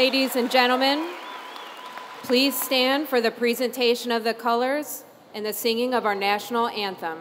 Ladies and gentlemen, please stand for the presentation of the colors and the singing of our national anthem.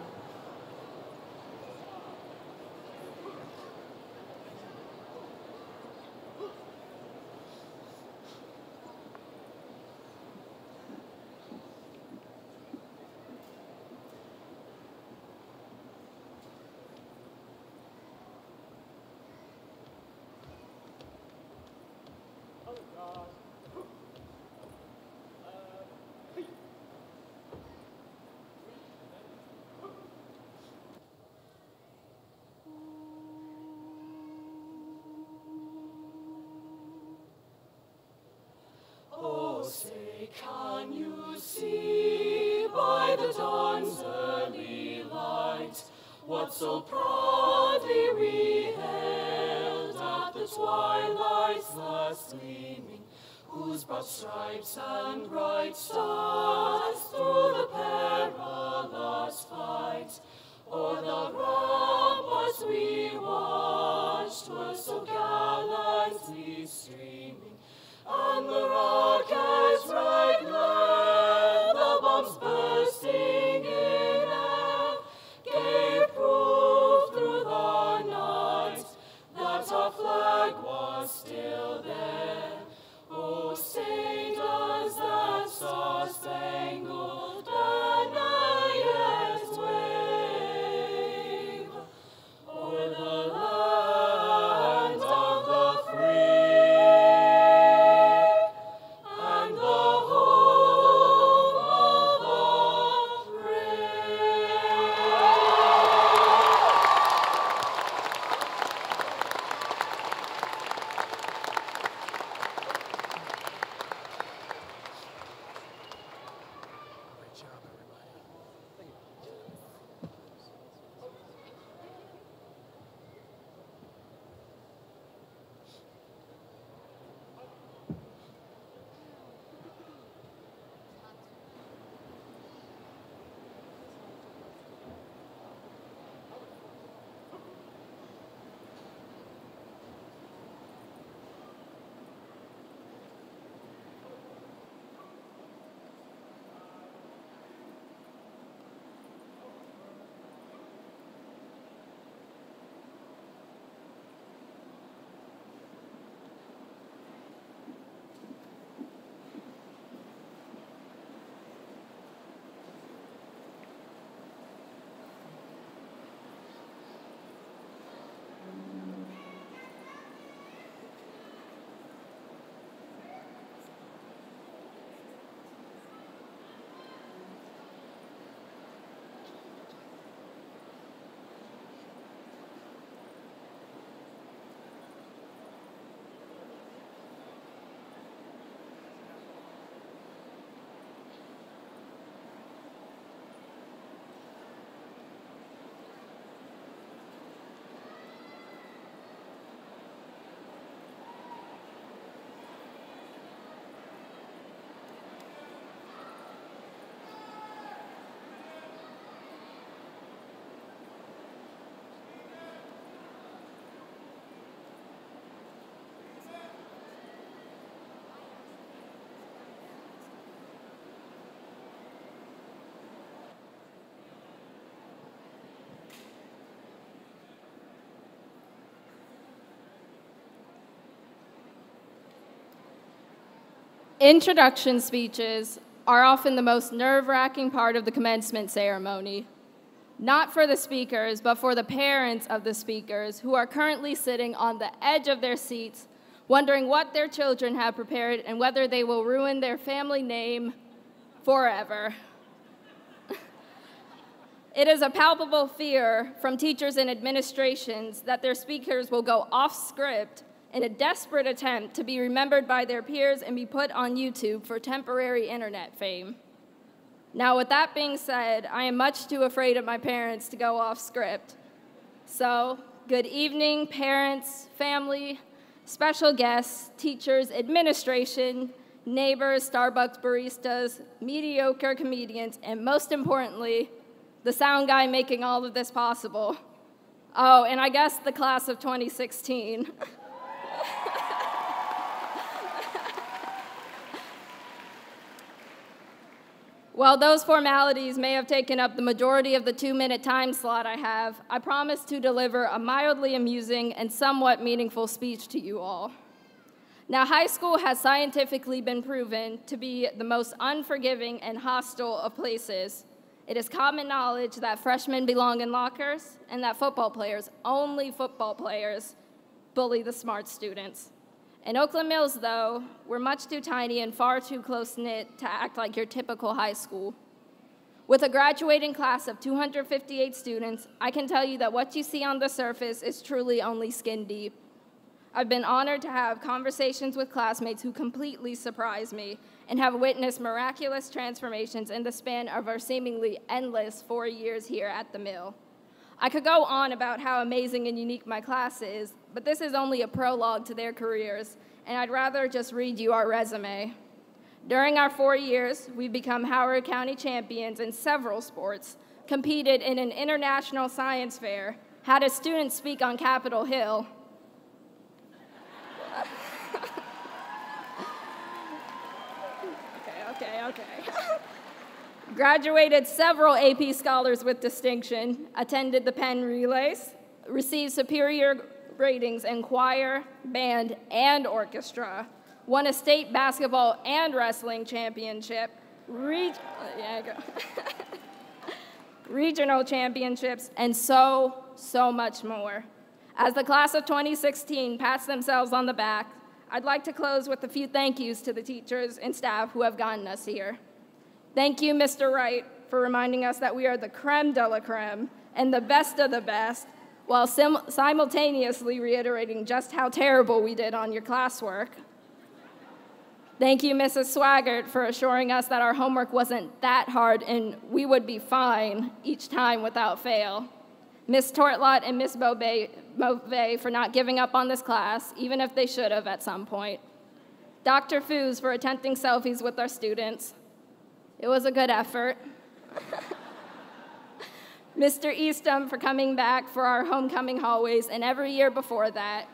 Say, can you see by the dawn's early light what so proudly we hailed at the twilight's last gleaming, whose broad stripes and bright stars through the perilous fight o'er the ramparts we watched were so gallantly streaming, and the rockets' red glare, the bombs bursting in air, gave proof through the night that our flag was still there. Oh, say does that star-spangled banner yet wave o'er the land of the free? Introduction speeches are often the most nerve-wracking part of the commencement ceremony. Not for the speakers, but for the parents of the speakers who are currently sitting on the edge of their seats, wondering what their children have prepared and whether they will ruin their family name forever. It is a palpable fear from teachers and administrations that their speakers will go off script in a desperate attempt to be remembered by their peers and be put on YouTube for temporary internet fame. Now, with that being said, I am much too afraid of my parents to go off script. So, good evening, parents, family, special guests, teachers, administration, neighbors, Starbucks baristas, mediocre comedians, and most importantly, the sound guy making all of this possible. Oh, and I guess the class of 2016. While those formalities may have taken up the majority of the 2-minute time slot I have, I promise to deliver a mildly amusing and somewhat meaningful speech to you all. Now, high school has scientifically been proven to be the most unforgiving and hostile of places. It is common knowledge that freshmen belong in lockers and that football players, only football players, bully the smart students. In Oakland Mills, though, we're much too tiny and far too close-knit to act like your typical high school. With a graduating class of 258 students, I can tell you that what you see on the surface is truly only skin deep. I've been honored to have conversations with classmates who completely surprise me and have witnessed miraculous transformations in the span of our seemingly endless 4 years here at the Mill. I could go on about how amazing and unique my class is, but this is only a prologue to their careers, and I'd rather just read you our resume. During our 4 years, we've become Howard County champions in several sports, competed in an international science fair, had a student speak on Capitol Hill, okay. Graduated several AP Scholars with distinction, attended the Penn Relays, received superior ratings in choir, band, and orchestra, won a state basketball and wrestling championship, regional championships, and so much more. As the class of 2016 pats themselves on the back, I'd like to close with a few thank yous to the teachers and staff who have gotten us here. Thank you, Mr. Wright, for reminding us that we are the creme de la creme and the best of the best, while simultaneously reiterating just how terrible we did on your classwork. Thank you, Mrs. Swaggart, for assuring us that our homework wasn't that hard and we would be fine each time without fail. Ms. Tortlott and Ms. Beauvais for not giving up on this class, even if they should have at some point. Dr. Foose for attempting selfies with our students. It was a good effort. Mr. Eastham for coming back for our homecoming hallways and every year before that.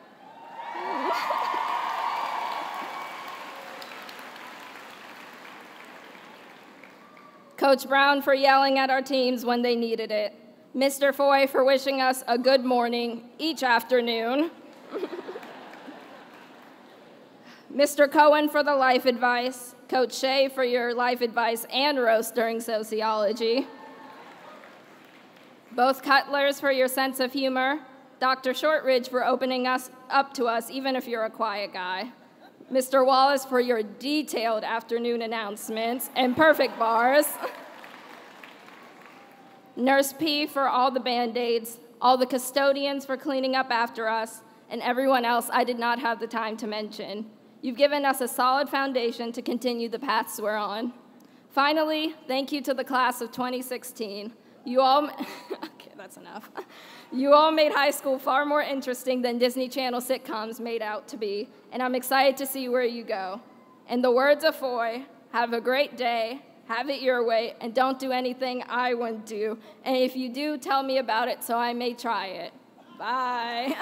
Coach Brown for yelling at our teams when they needed it. Mr. Foy for wishing us a good morning each afternoon. Mr. Cohen for the life advice. Coach Shea for your life advice and roast during sociology. Both Cutlers for your sense of humor. Dr. Shortridge for opening us up to us, even if you're a quiet guy. Mr. Wallace for your detailed afternoon announcements and perfect bars. Nurse P for all the Band-Aids, all the custodians for cleaning up after us, and everyone else I did not have the time to mention. You've given us a solid foundation to continue the paths we're on. Finally, thank you to the class of 2016. You all, okay, that's enough. You all made high school far more interesting than Disney Channel sitcoms made out to be, and I'm excited to see where you go. In the words of Foy, have a great day, have it your way, and don't do anything I wouldn't do. And if you do, tell me about it so I may try it. Bye.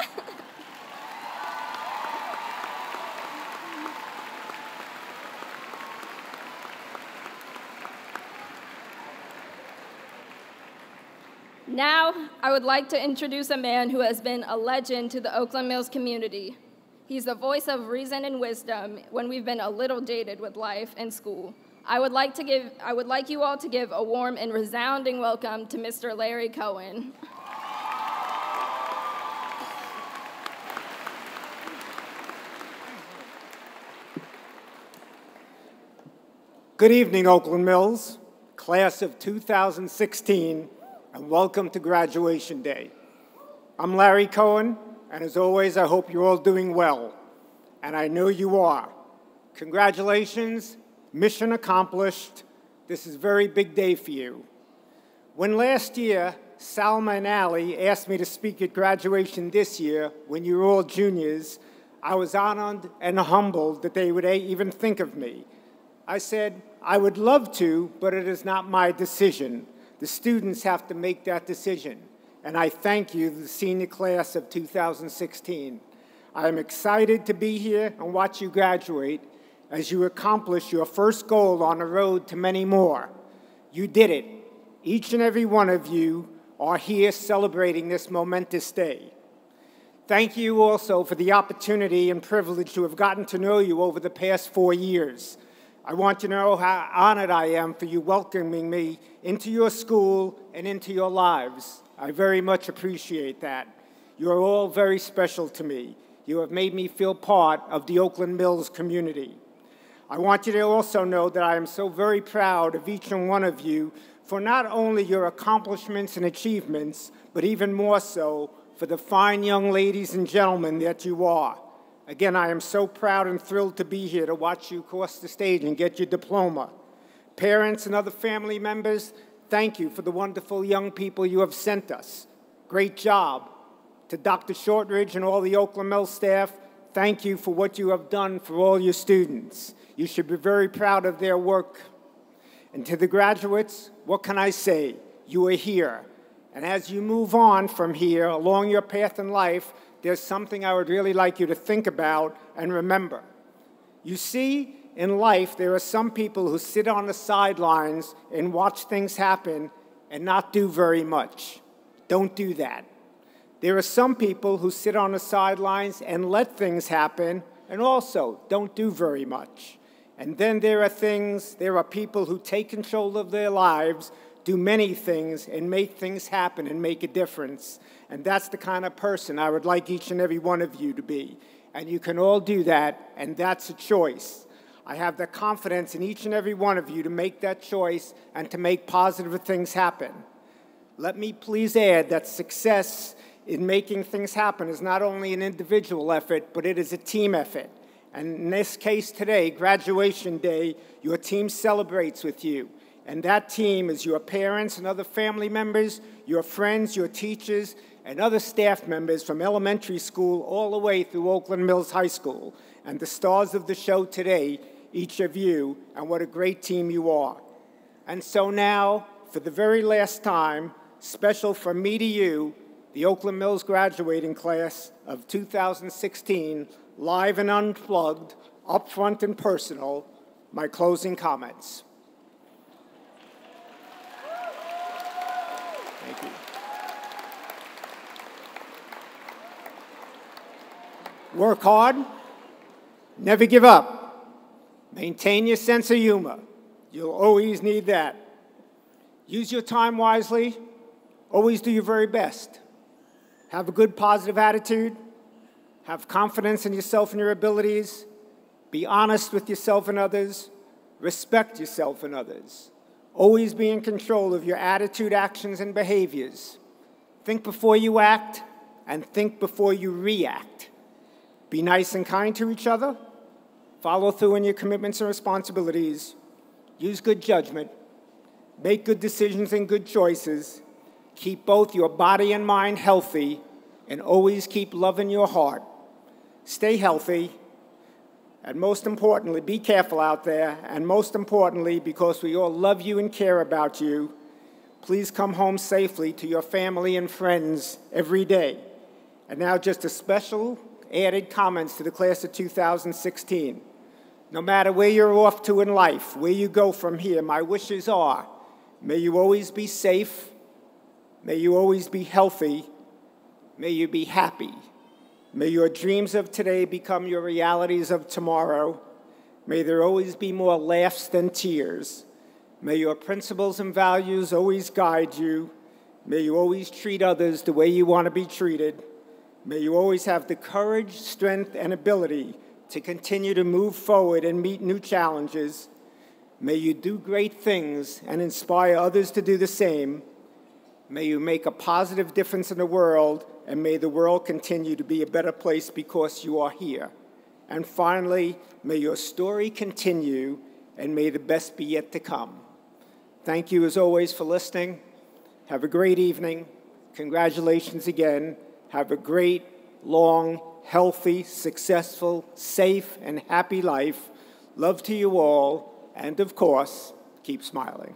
Now, I would like to introduce a man who has been a legend to the Oakland Mills community. He's the voice of reason and wisdom when we've been a little jaded with life and school. I would like you all to give a warm and resounding welcome to Mr. Larry Cohen. Good evening, Oakland Mills, class of 2016, and welcome to graduation day. I'm Larry Cohen, and as always, I hope you're all doing well, and I know you are. Congratulations, mission accomplished. This is a very big day for you. When last year, Salma and Allie asked me to speak at graduation this year, when you were all juniors, I was honored and humbled that they would even think of me. I said, I would love to, but it is not my decision. The students have to make that decision. And I thank you, the senior class of 2016. I am excited to be here and watch you graduate as you accomplish your first goal on the road to many more. You did it. Each and every one of you are here celebrating this momentous day. Thank you also for the opportunity and privilege to have gotten to know you over the past 4 years. I want you to know how honored I am for you welcoming me into your school and into your lives. I very much appreciate that. You are all very special to me. You have made me feel part of the Oakland Mills community. I want you to also know that I am so very proud of each and one of you for not only your accomplishments and achievements, but even more so for the fine young ladies and gentlemen that you are. Again, I am so proud and thrilled to be here to watch you cross the stage and get your diploma. Parents and other family members, thank you for the wonderful young people you have sent us. Great job. To Dr. Shortridge and all the Oakland Mills staff, thank you for what you have done for all your students. You should be very proud of their work. And to the graduates, what can I say? You are here. And as you move on from here along your path in life, there's something I would really like you to think about and remember. You see, in life, there are some people who sit on the sidelines and watch things happen and not do very much. Don't do that. There are some people who sit on the sidelines and let things happen and also don't do very much. And then there are people who take control of their lives, do many things, and make things happen and make a difference. And that's the kind of person I would like each and every one of you to be. And you can all do that, and that's a choice. I have the confidence in each and every one of you to make that choice and to make positive things happen. Let me please add that success in making things happen is not only an individual effort, but it is a team effort. And in this case today, graduation day, your team celebrates with you. And that team is your parents and other family members, your friends, your teachers, and other staff members from elementary school all the way through Oakland Mills High School. And the stars of the show today, each of you, and what a great team you are. And so now, for the very last time, special from me to you, the Oakland Mills graduating class of 2016, live and unplugged, upfront and personal, my closing comments. Thank you. Work hard, never give up. Maintain your sense of humor. You'll always need that. Use your time wisely. Always do your very best. Have a good, positive attitude. Have confidence in yourself and your abilities. Be honest with yourself and others. Respect yourself and others. Always be in control of your attitude, actions, and behaviors. Think before you act, and think before you react. Be nice and kind to each other. Follow through on your commitments and responsibilities. Use good judgment. Make good decisions and good choices. Keep both your body and mind healthy, and always keep love in your heart. Stay healthy, and most importantly, be careful out there, and most importantly, because we all love you and care about you, please come home safely to your family and friends every day. And now just a special added comments to the class of 2016. No matter where you're off to in life, where you go from here, my wishes are, may you always be safe, may you always be healthy, may you be happy. May your dreams of today become your realities of tomorrow. May there always be more laughs than tears. May your principles and values always guide you. May you always treat others the way you want to be treated. May you always have the courage, strength, and ability to continue to move forward and meet new challenges. May you do great things and inspire others to do the same. May you make a positive difference in the world, and may the world continue to be a better place because you are here. And finally, may your story continue, and may the best be yet to come. Thank you, as always, for listening. Have a great evening. Congratulations again. Have a great, long, healthy, successful, safe, and happy life. Love to you all, and of course, keep smiling.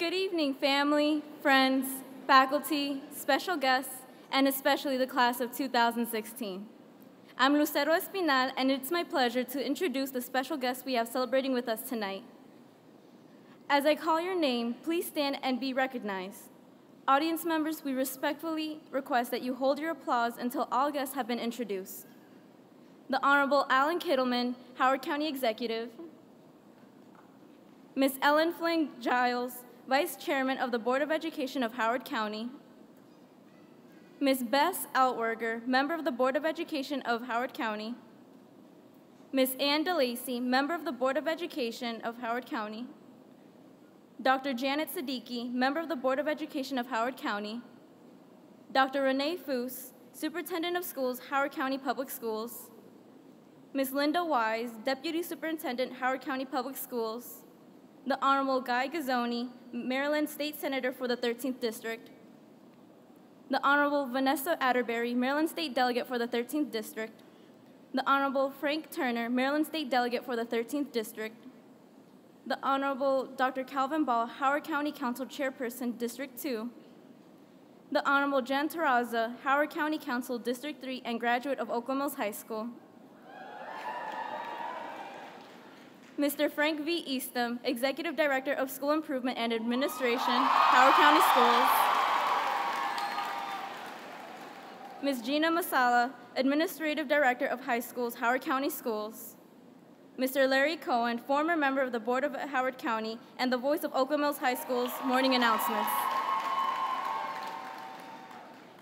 Good evening, family, friends, faculty, special guests, and especially the class of 2016. I'm Lucero Espinal, and it's my pleasure to introduce the special guest we have celebrating with us tonight. As I call your name, please stand and be recognized. Audience members, we respectfully request that you hold your applause until all guests have been introduced. The Honorable Alan Kittleman, Howard County Executive. Ms. Ellen Flynn Giles, Vice Chairman of the Board of Education of Howard County. Ms. Bess Outwerger, Member of the Board of Education of Howard County. Ms. Ann DeLacy, Member of the Board of Education of Howard County. Dr. Janet Siddiqui, Member of the Board of Education of Howard County. Dr. Renee Foose, Superintendent of Schools, Howard County Public Schools. Ms. Linda Wise, Deputy Superintendent, Howard County Public Schools. The Honorable Guy Gazzoni, Maryland State Senator for the 13th District. The Honorable Vanessa Atterbury, Maryland State Delegate for the 13th District. The Honorable Frank Turner, Maryland State Delegate for the 13th District. The Honorable Dr. Calvin Ball, Howard County Council Chairperson, District 2. The Honorable Jan Terraza, Howard County Council, District 3, and graduate of Oakland Mills High School. Mr. Frank V. Eastham, Executive Director of School Improvement and Administration, Howard County Schools. Ms. Gina Masala, Administrative Director of High Schools, Howard County Schools. Mr. Larry Cohen, former member of the Board of Howard County and the voice of Oakland Mills High School's morning announcements.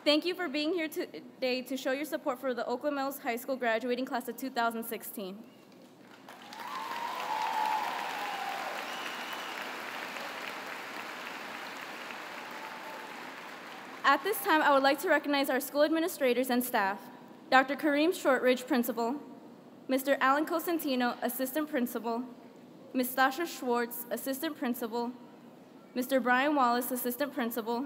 Thank you for being here today to show your support for the Oakland Mills High School graduating class of 2016. At this time, I would like to recognize our school administrators and staff. Dr. Kareem Shortridge, Principal. Mr. Alan Cosentino, Assistant Principal. Ms. Stasha Schwartz, Assistant Principal. Mr. Brian Wallace, Assistant Principal.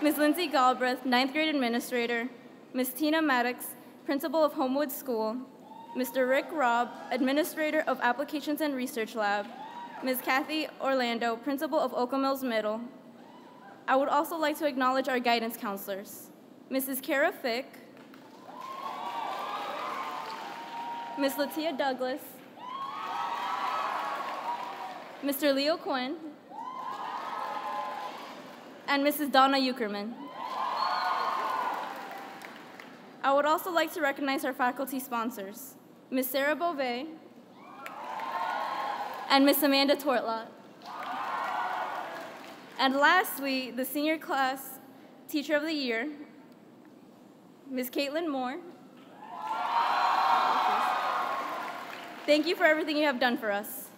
Ms. Lindsay Galbraith, 9th grade Administrator. Ms. Tina Maddox, Principal of Homewood School. Mr. Rick Robb, Administrator of Applications and Research Lab. Ms. Kathy Orlando, Principal of Oakland Mills Middle. I would also like to acknowledge our guidance counselors. Mrs. Kara Fick, Ms. Latia Douglas, Mr. Leo Quinn, and Mrs. Donna Eukerman. I would also like to recognize our faculty sponsors, Ms. Sarah Beauvais and Ms. Amanda Tortlot. And lastly, the senior class Teacher of the Year, Ms. Caitlin Moore. Thank you for everything you have done for us.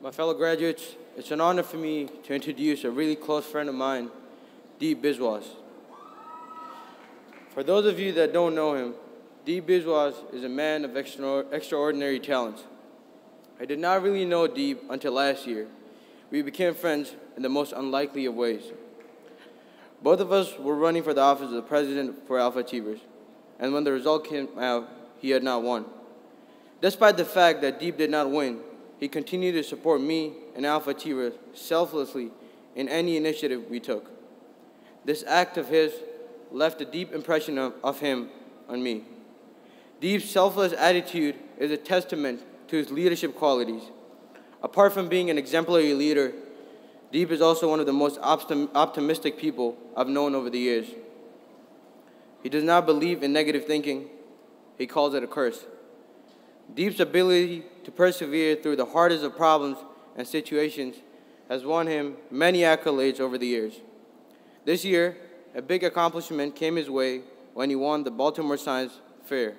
My fellow graduates, it's an honor for me to introduce a really close friend of mine, D. Biswas. For those of you that don't know him, D. Biswas is a man of extraordinary talents. I did not really know D until last year. We became friends in the most unlikely of ways. Both of us were running for the office of the president for Alpha Achievers, and when the result came out, he had not won. Despite the fact that Deep did not win, he continued to support me and Alpha Achievers selflessly in any initiative we took. This act of his left a deep impression of him on me. Deep's selfless attitude is a testament to his leadership qualities. Apart from being an exemplary leader, Deep is also one of the most optimistic people I've known over the years. He does not believe in negative thinking. He calls it a curse. Deep's ability to persevere through the hardest of problems and situations has won him many accolades over the years. This year, a big accomplishment came his way when he won the Baltimore Science Fair,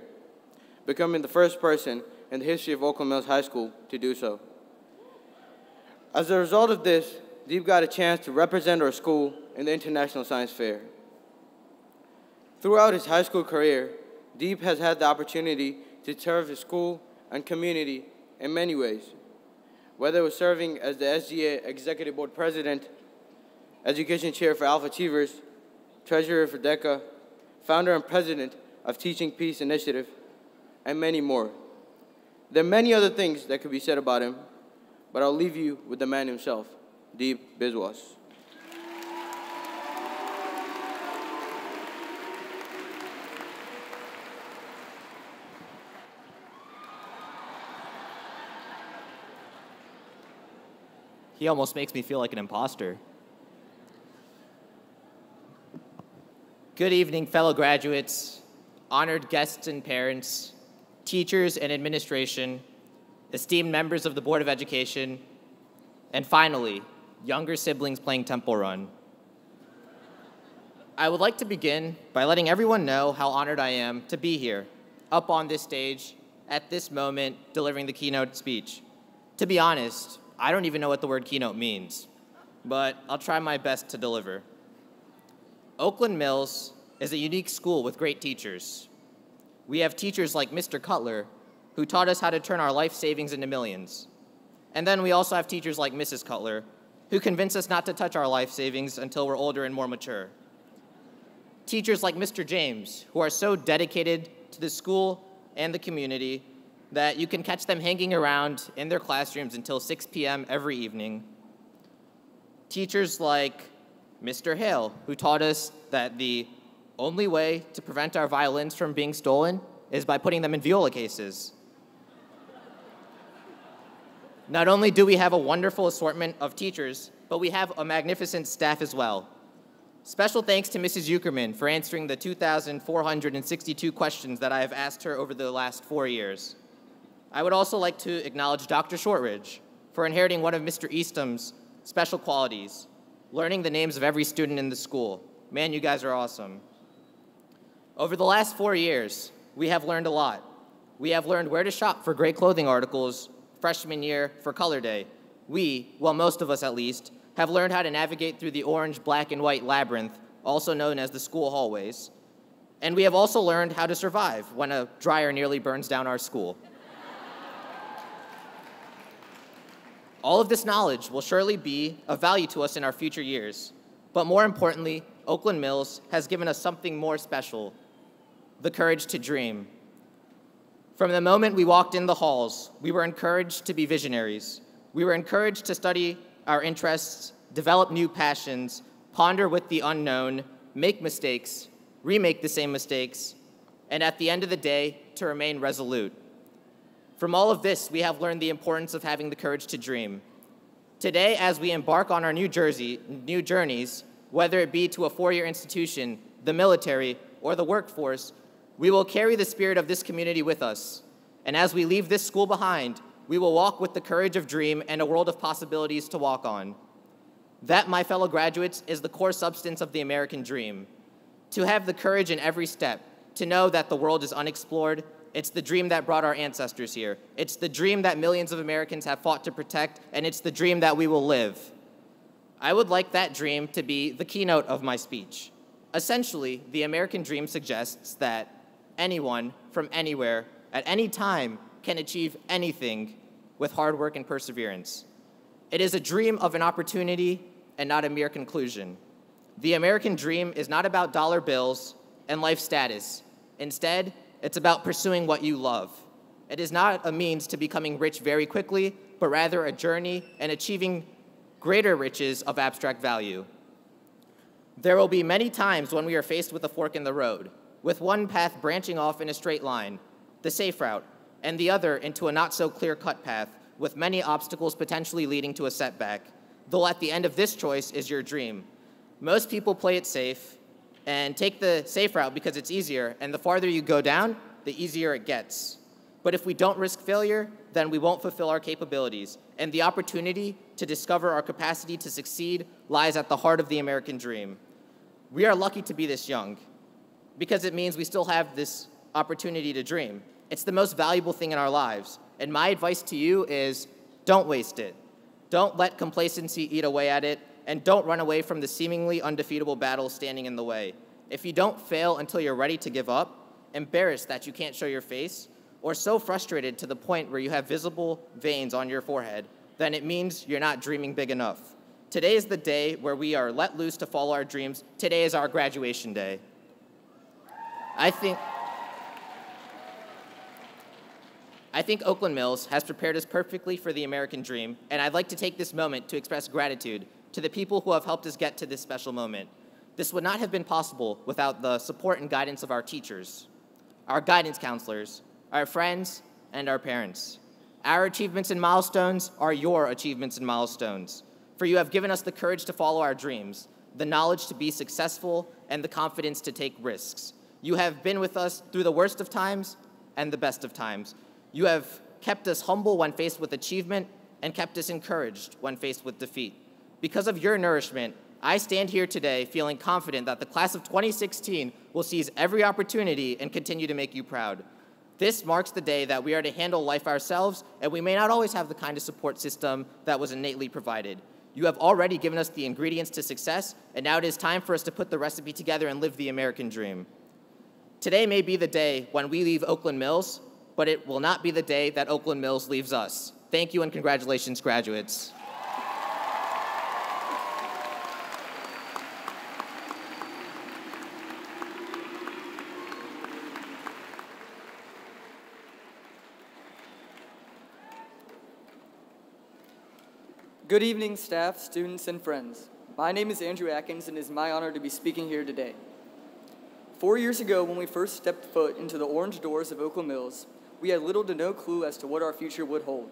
becoming the first person in the history of Oakland Mills High School to do so. As a result of this, Deep got a chance to represent our school in the International Science Fair. Throughout his high school career, Deep has had the opportunity to serve his school and community in many ways. Whether it was serving as the SGA Executive Board President, Education Chair for Alpha Achievers, Treasurer for DECA, Founder and President of Teaching Peace Initiative, and many more. There are many other things that could be said about him, but I'll leave you with the man himself, D. Biswas. He almost makes me feel like an imposter. Good evening, fellow graduates, honored guests and parents, teachers and administration, esteemed members of the Board of Education, and finally, younger siblings playing Temple Run. I would like to begin by letting everyone know how honored I am to be here, up on this stage, at this moment, delivering the keynote speech. To be honest, I don't even know what the word keynote means, but I'll try my best to deliver. Oakland Mills is a unique school with great teachers. We have teachers like Mr. Cutler, who taught us how to turn our life savings into millions. And then we also have teachers like Mrs. Cutler, who convince us not to touch our life savings until we're older and more mature. Teachers like Mr. James, who are so dedicated to the school and the community that you can catch them hanging around in their classrooms until 6 p.m. every evening. Teachers like Mr. Hale, who taught us that the only way to prevent our violins from being stolen is by putting them in viola cases. Not only do we have a wonderful assortment of teachers, but we have a magnificent staff as well. Special thanks to Mrs. Eukerman for answering the 2,462 questions that I have asked her over the last 4 years. I would also like to acknowledge Dr. Shortridge for inheriting one of Mr. Easton's special qualities, learning the names of every student in the school. Man, you guys are awesome. Over the last 4 years, we have learned a lot. We have learned where to shop for great clothing articles freshman year for Color Day. We, well, most of us at least, have learned how to navigate through the orange, black, and white labyrinth, also known as the school hallways. And we have also learned how to survive when a dryer nearly burns down our school. All of this knowledge will surely be of value to us in our future years. But more importantly, Oakland Mills has given us something more special, the courage to dream. From the moment we walked in the halls, we were encouraged to be visionaries. We were encouraged to study our interests, develop new passions, ponder with the unknown, make mistakes, remake the same mistakes, and at the end of the day, to remain resolute. From all of this, we have learned the importance of having the courage to dream. Today, as we embark on our new journeys, whether it be to a four-year institution, the military, or the workforce, we will carry the spirit of this community with us. And as we leave this school behind, we will walk with the courage of dream and a world of possibilities to walk on. That, my fellow graduates, is the core substance of the American dream. To have the courage in every step, to know that the world is unexplored. It's the dream that brought our ancestors here. It's the dream that millions of Americans have fought to protect, and it's the dream that we will live. I would like that dream to be the keynote of my speech. Essentially, the American dream suggests that anyone from anywhere at any time can achieve anything with hard work and perseverance. It is a dream of an opportunity and not a mere conclusion. The American dream is not about dollar bills and life status. Instead, it's about pursuing what you love. It is not a means to becoming rich very quickly, but rather a journey and achieving greater riches of abstract value. There will be many times when we are faced with a fork in the road, with one path branching off in a straight line, the safe route, and the other into a not-so-clear-cut path, with many obstacles potentially leading to a setback, though at the end of this choice is your dream. Most people play it safe and take the safe route because it's easier, and the farther you go down, the easier it gets. But if we don't risk failure, then we won't fulfill our capabilities, and the opportunity to discover our capacity to succeed lies at the heart of the American dream. We are lucky to be this young, because it means we still have this opportunity to dream. It's the most valuable thing in our lives, and my advice to you is don't waste it. Don't let complacency eat away at it, and don't run away from the seemingly undefeatable battle standing in the way. If you don't fail until you're ready to give up, embarrassed that you can't show your face, or so frustrated to the point where you have visible veins on your forehead, then it means you're not dreaming big enough. Today is the day where we are let loose to follow our dreams. Today is our graduation day. I think Oakland Mills has prepared us perfectly for the American dream, and I'd like to take this moment to express gratitude to the people who have helped us get to this special moment. This would not have been possible without the support and guidance of our teachers, our guidance counselors, our friends, and our parents. Our achievements and milestones are your achievements and milestones, for you have given us the courage to follow our dreams, the knowledge to be successful, and the confidence to take risks. You have been with us through the worst of times and the best of times. You have kept us humble when faced with achievement and kept us encouraged when faced with defeat. Because of your nourishment, I stand here today feeling confident that the class of 2016 will seize every opportunity and continue to make you proud. This marks the day that we are to handle life ourselves, and we may not always have the kind of support system that was innately provided. You have already given us the ingredients to success, and now it is time for us to put the recipe together and live the American dream. Today may be the day when we leave Oakland Mills, but it will not be the day that Oakland Mills leaves us. Thank you and congratulations, graduates. Good evening, staff, students, and friends. My name is Andrew Atkins, and it is my honor to be speaking here today. 4 years ago, when we first stepped foot into the orange doors of Oakland Mills, we had little to no clue as to what our future would hold.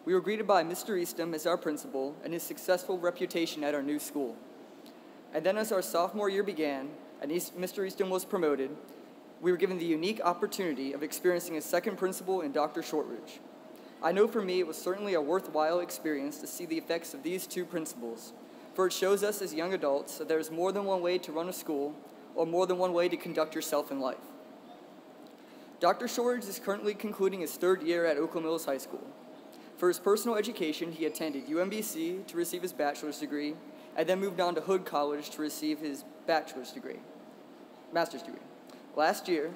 We were greeted by Mr. Eastham as our principal and his successful reputation at our new school. And then as our sophomore year began and Mr. Eastham was promoted, we were given the unique opportunity of experiencing a second principal in Dr. Shortridge. I know for me it was certainly a worthwhile experience to see the effects of these two principles, for it shows us as young adults that there is more than one way to run a school or more than one way to conduct yourself in life. Dr. Shortridge is currently concluding his third year at Oakland Mills High School. For his personal education, he attended UMBC to receive his bachelor's degree, and then moved on to Hood College to receive his master's degree. Last year,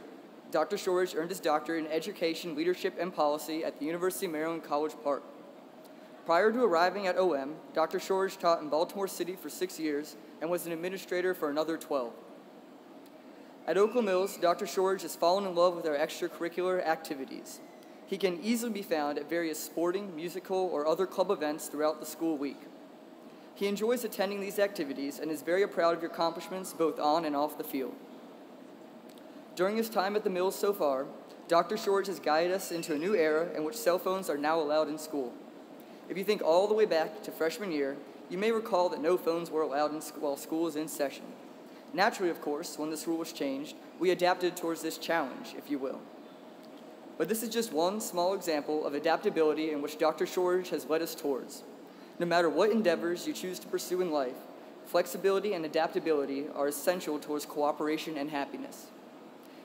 Dr. Shortridge earned his doctorate in Education, Leadership, and Policy at the University of Maryland, College Park. Prior to arriving at OM, Dr. Shortridge taught in Baltimore City for 6 years and was an administrator for another 12. At Oakland Mills, Dr. Shortridge has fallen in love with our extracurricular activities. He can easily be found at various sporting, musical, or other club events throughout the school week. He enjoys attending these activities and is very proud of your accomplishments both on and off the field. During his time at the Mills so far, Dr. Shortridge has guided us into a new era in which cell phones are now allowed in school. If you think all the way back to freshman year, you may recall that no phones were allowed while school was in session. Naturally, of course, when this rule was changed, we adapted towards this challenge, if you will. But this is just one small example of adaptability in which Dr. Shortridge has led us towards. No matter what endeavors you choose to pursue in life, flexibility and adaptability are essential towards cooperation and happiness.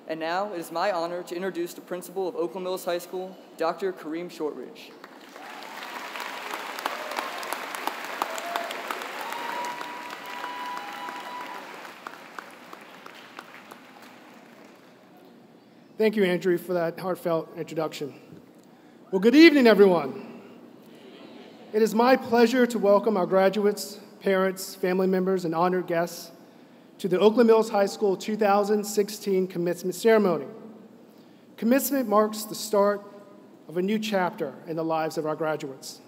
And now, it is my honor to introduce the principal of Oakland Mills High School, Dr. Kareem Shortridge. Thank you, Andrew, for that heartfelt introduction. Well, good evening, everyone. It is my pleasure to welcome our graduates, parents, family members, and honored guests to the Oakland Mills High School 2016 Commencement Ceremony. Commencement marks the start of a new chapter in the lives of our graduates.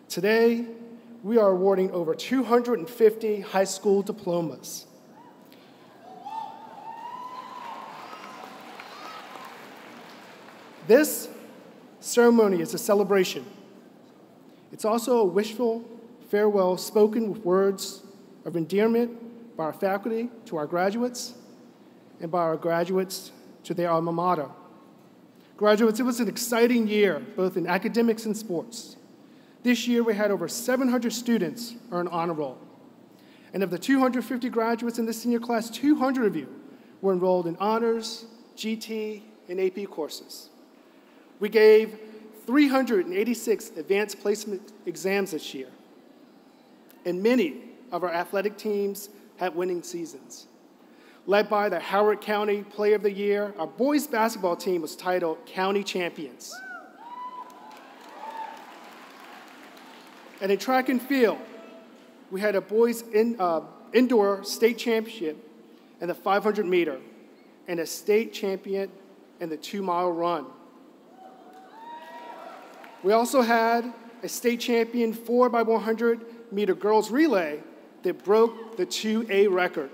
Today, we are awarding over 250 high school diplomas. This ceremony is a celebration. It's also a wishful farewell spoken with words of endearment by our faculty to our graduates and by our graduates to their alma mater. Graduates, it was an exciting year, both in academics and sports. This year, we had over 700 students earn honor roll. And of the 250 graduates in the senior class, 200 of you were enrolled in honors, GT, and AP courses. We gave 386 advanced placement exams this year, and many of our athletic teams had winning seasons. Led by the Howard County Player of the Year, our boys basketball team was titled County Champions. And in track and field, we had a boys indoor state championship in the 500 meter and a state champion in the 2-mile run. We also had a state champion 4x100 meter girls relay that broke the 2A record.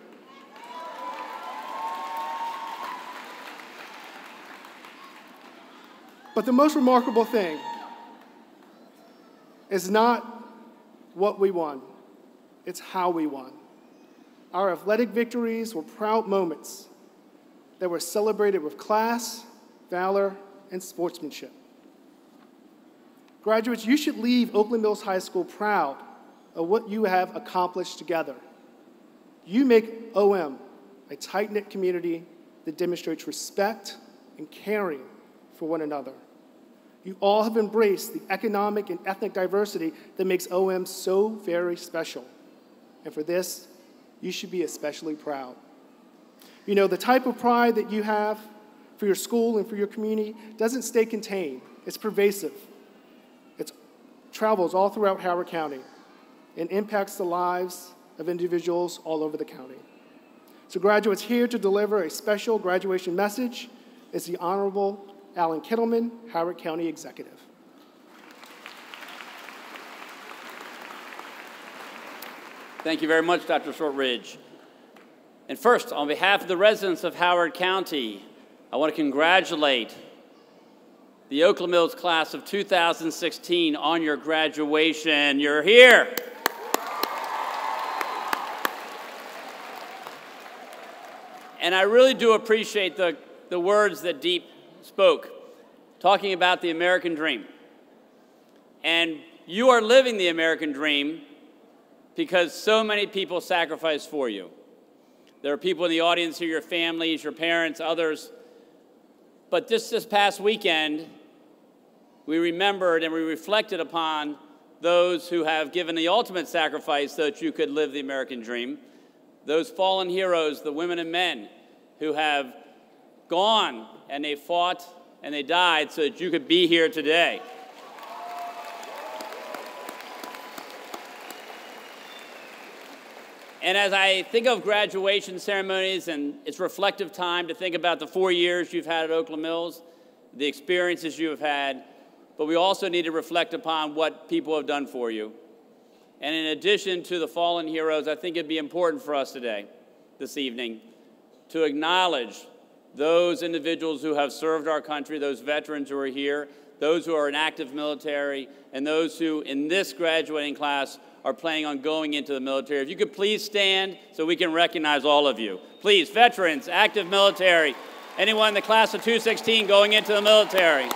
But the most remarkable thing is not what we won, it's how we won. Our athletic victories were proud moments that were celebrated with class, valor, and sportsmanship. Graduates, you should leave Oakland Mills High School proud of what you have accomplished together. You make OM a tight-knit community that demonstrates respect and caring for one another. You all have embraced the economic and ethnic diversity that makes OM so very special. And for this, you should be especially proud. You know, the type of pride that you have for your school and for your community doesn't stay contained. It's pervasive. It travels all throughout Howard County and impacts the lives of individuals all over the county. So graduates, here to deliver a special graduation message is the Honorable Alan Kittleman, Howard County Executive. Thank you very much, Dr. Shortridge. And first, on behalf of the residents of Howard County, I want to congratulate the Oakland Mills class of 2016 on your graduation. You're here. And I really do appreciate the words that Deep spoke, talking about the American dream. And you are living the American dream because so many people sacrificed for you. There are people in the audience here, your families, your parents, others. But just this past weekend, we remembered and we reflected upon those who have given the ultimate sacrifice so that you could live the American dream. Those fallen heroes, the women and men who have gone and they fought and they died so that you could be here today. And as I think of graduation ceremonies, and it's reflective time to think about the 4 years you've had at Oakland Mills, the experiences you have had, but we also need to reflect upon what people have done for you. And in addition to the fallen heroes, I think it'd be important for us today, this evening, to acknowledge those individuals who have served our country, those veterans who are here, those who are in active military, and those who, in this graduating class, are planning on going into the military. If you could please stand so we can recognize all of you. Please, veterans, active military, anyone in the class of 2016 going into the military.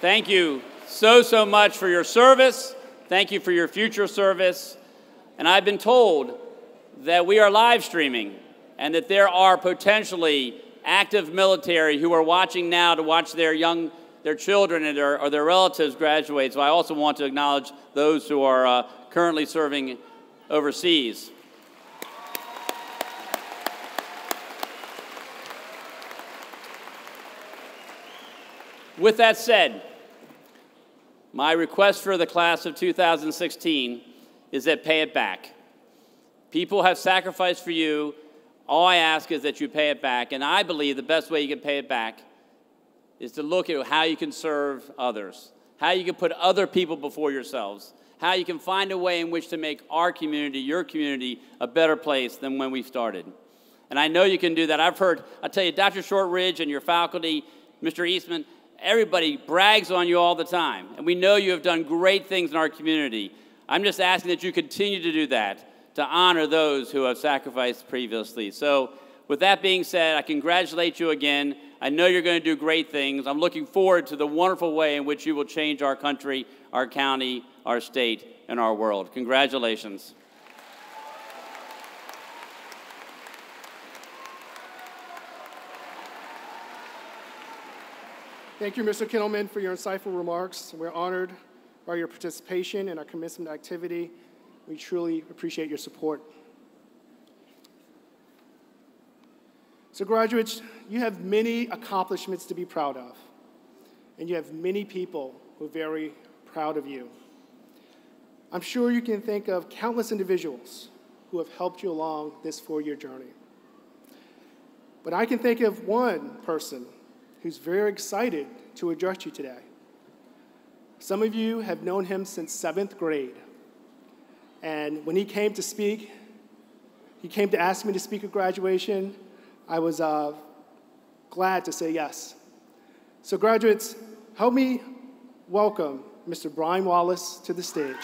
Thank you so much for your service. Thank you for your future service. And I've been told that we are live streaming and that there are potentially active military who are watching now to watch their children or their relatives graduate. So I also want to acknowledge those who are currently serving overseas. With that said, my request for the class of 2016 is that pay it back. People have sacrificed for you. All I ask is that you pay it back. And I believe the best way you can pay it back is to look at how you can serve others, how you can put other people before yourselves, how you can find a way in which to make our community, your community, a better place than when we started. And I know you can do that. I'll tell you, Dr. Shortridge and your faculty, Mr. Eastman, everybody brags on you all the time. And we know you have done great things in our community. I'm just asking that you continue to do that, to honor those who have sacrificed previously. So with that being said, I congratulate you again. I know you're going to do great things. I'm looking forward to the wonderful way in which you will change our country, our county, our state, and our world. Congratulations. Thank you, Mr. Kittleman, for your insightful remarks. We're honored by your participation in our commencement activity. We truly appreciate your support. So graduates, you have many accomplishments to be proud of, and you have many people who are very proud of you. I'm sure you can think of countless individuals who have helped you along this 4-year journey. But I can think of one person who's very excited to address you today. Some of you have known him since 7th grade. And when he came to speak, he came to ask me to speak at graduation, I was glad to say yes. So graduates, help me welcome Mr. Brian Wallace to the stage.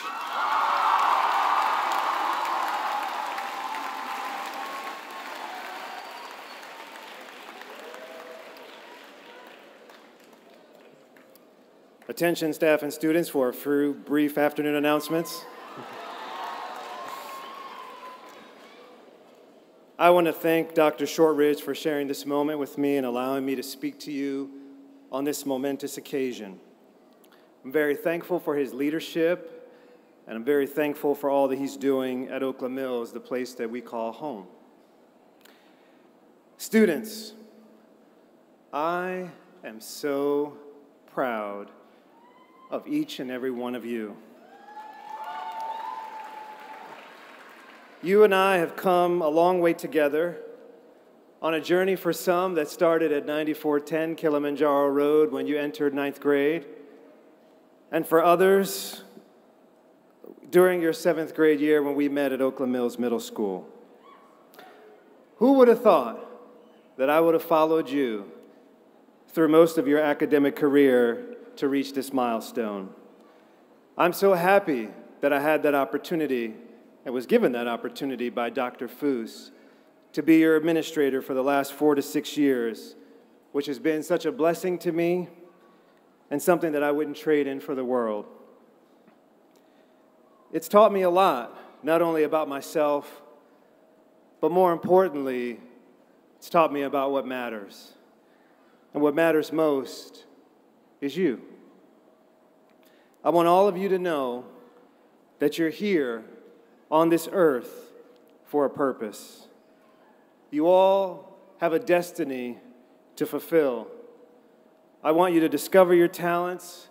Attention staff and students for a few brief afternoon announcements. I want to thank Dr. Shortridge for sharing this moment with me and allowing me to speak to you on this momentous occasion. I'm very thankful for his leadership, and I'm very thankful for all that he's doing at Oakland Mills, the place that we call home. Students, I am so proud of each and every one of you. You and I have come a long way together on a journey for some that started at 9410 Kilimanjaro Road when you entered 9th grade, and for others during your 7th grade year when we met at Oakland Mills Middle School. Who would have thought that I would have followed you through most of your academic career to reach this milestone? I'm so happy that I had that opportunity and was given that opportunity by Dr. Foose to be your administrator for the last 4 to 6 years, which has been such a blessing to me and something that I wouldn't trade in for the world. It's taught me a lot, not only about myself, but more importantly, it's taught me about what matters. And what matters most is you. I want all of you to know that you're here on this earth for a purpose. You all have a destiny to fulfill. I want you to discover your talents,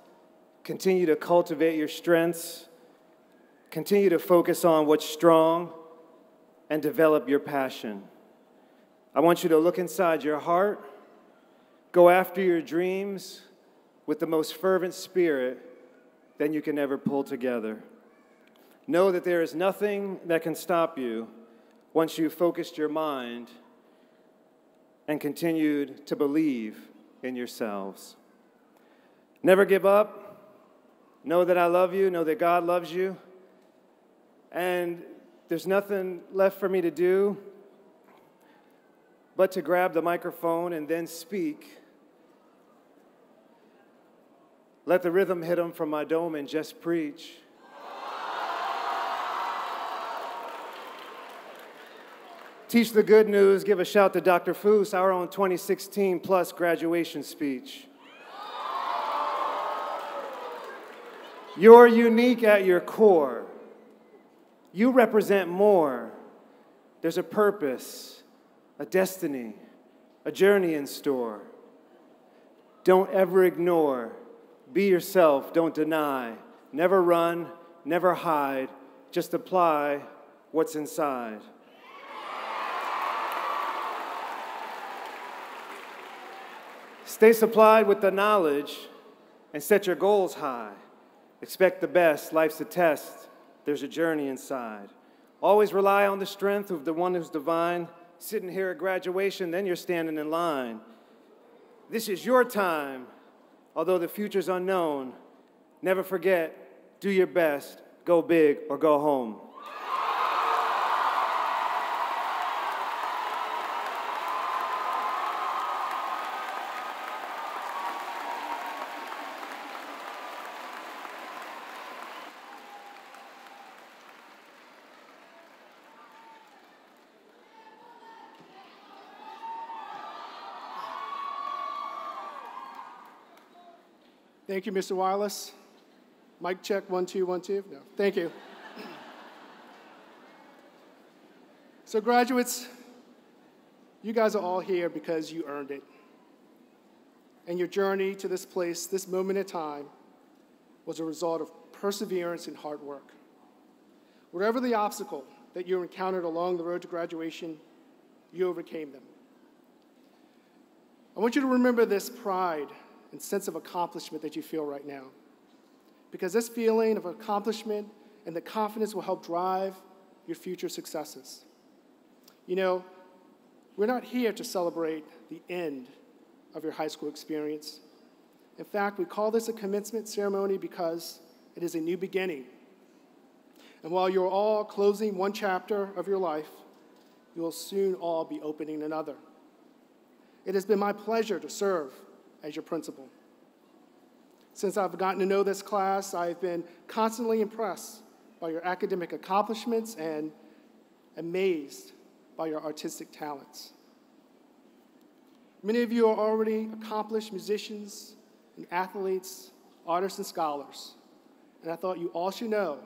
continue to cultivate your strengths, continue to focus on what's strong, and develop your passion. I want you to look inside your heart, go after your dreams with the most fervent spirit that you can ever pull together. Know that there is nothing that can stop you once you've focused your mind and continued to believe in yourselves. Never give up. Know that I love you. Know that God loves you. And there's nothing left for me to do but to grab the microphone and then speak. Let the rhythm hit them from my dome and just preach. Teach the good news, give a shout to Dr. Foose, our own 2016 plus graduation speech. You're unique at your core. You represent more. There's a purpose, a destiny, a journey in store. Don't ever ignore. Be yourself, don't deny. Never run, never hide. Just apply what's inside. Stay supplied with the knowledge and set your goals high. Expect the best, life's a test, there's a journey inside. Always rely on the strength of the one who's divine. Sitting here at graduation, then you're standing in line. This is your time, although the future's unknown. Never forget, do your best, go big or go home. Thank you, Mr. Wallace. Mic check, 1, 2, 1, 2. No, thank you. So graduates, you guys are all here because you earned it. And your journey to this place, this moment in time, was a result of perseverance and hard work. Whatever the obstacle that you encountered along the road to graduation, you overcame them. I want you to remember this pride and sense of accomplishment that you feel right now, because this feeling of accomplishment and the confidence will help drive your future successes. You know, we're not here to celebrate the end of your high school experience. In fact, we call this a commencement ceremony because it is a new beginning. And while you're all closing one chapter of your life, you will soon all be opening another. It has been my pleasure to serve as your principal. Since I've gotten to know this class, I've been constantly impressed by your academic accomplishments and amazed by your artistic talents. Many of you are already accomplished musicians and athletes, artists and scholars, and I thought you all should know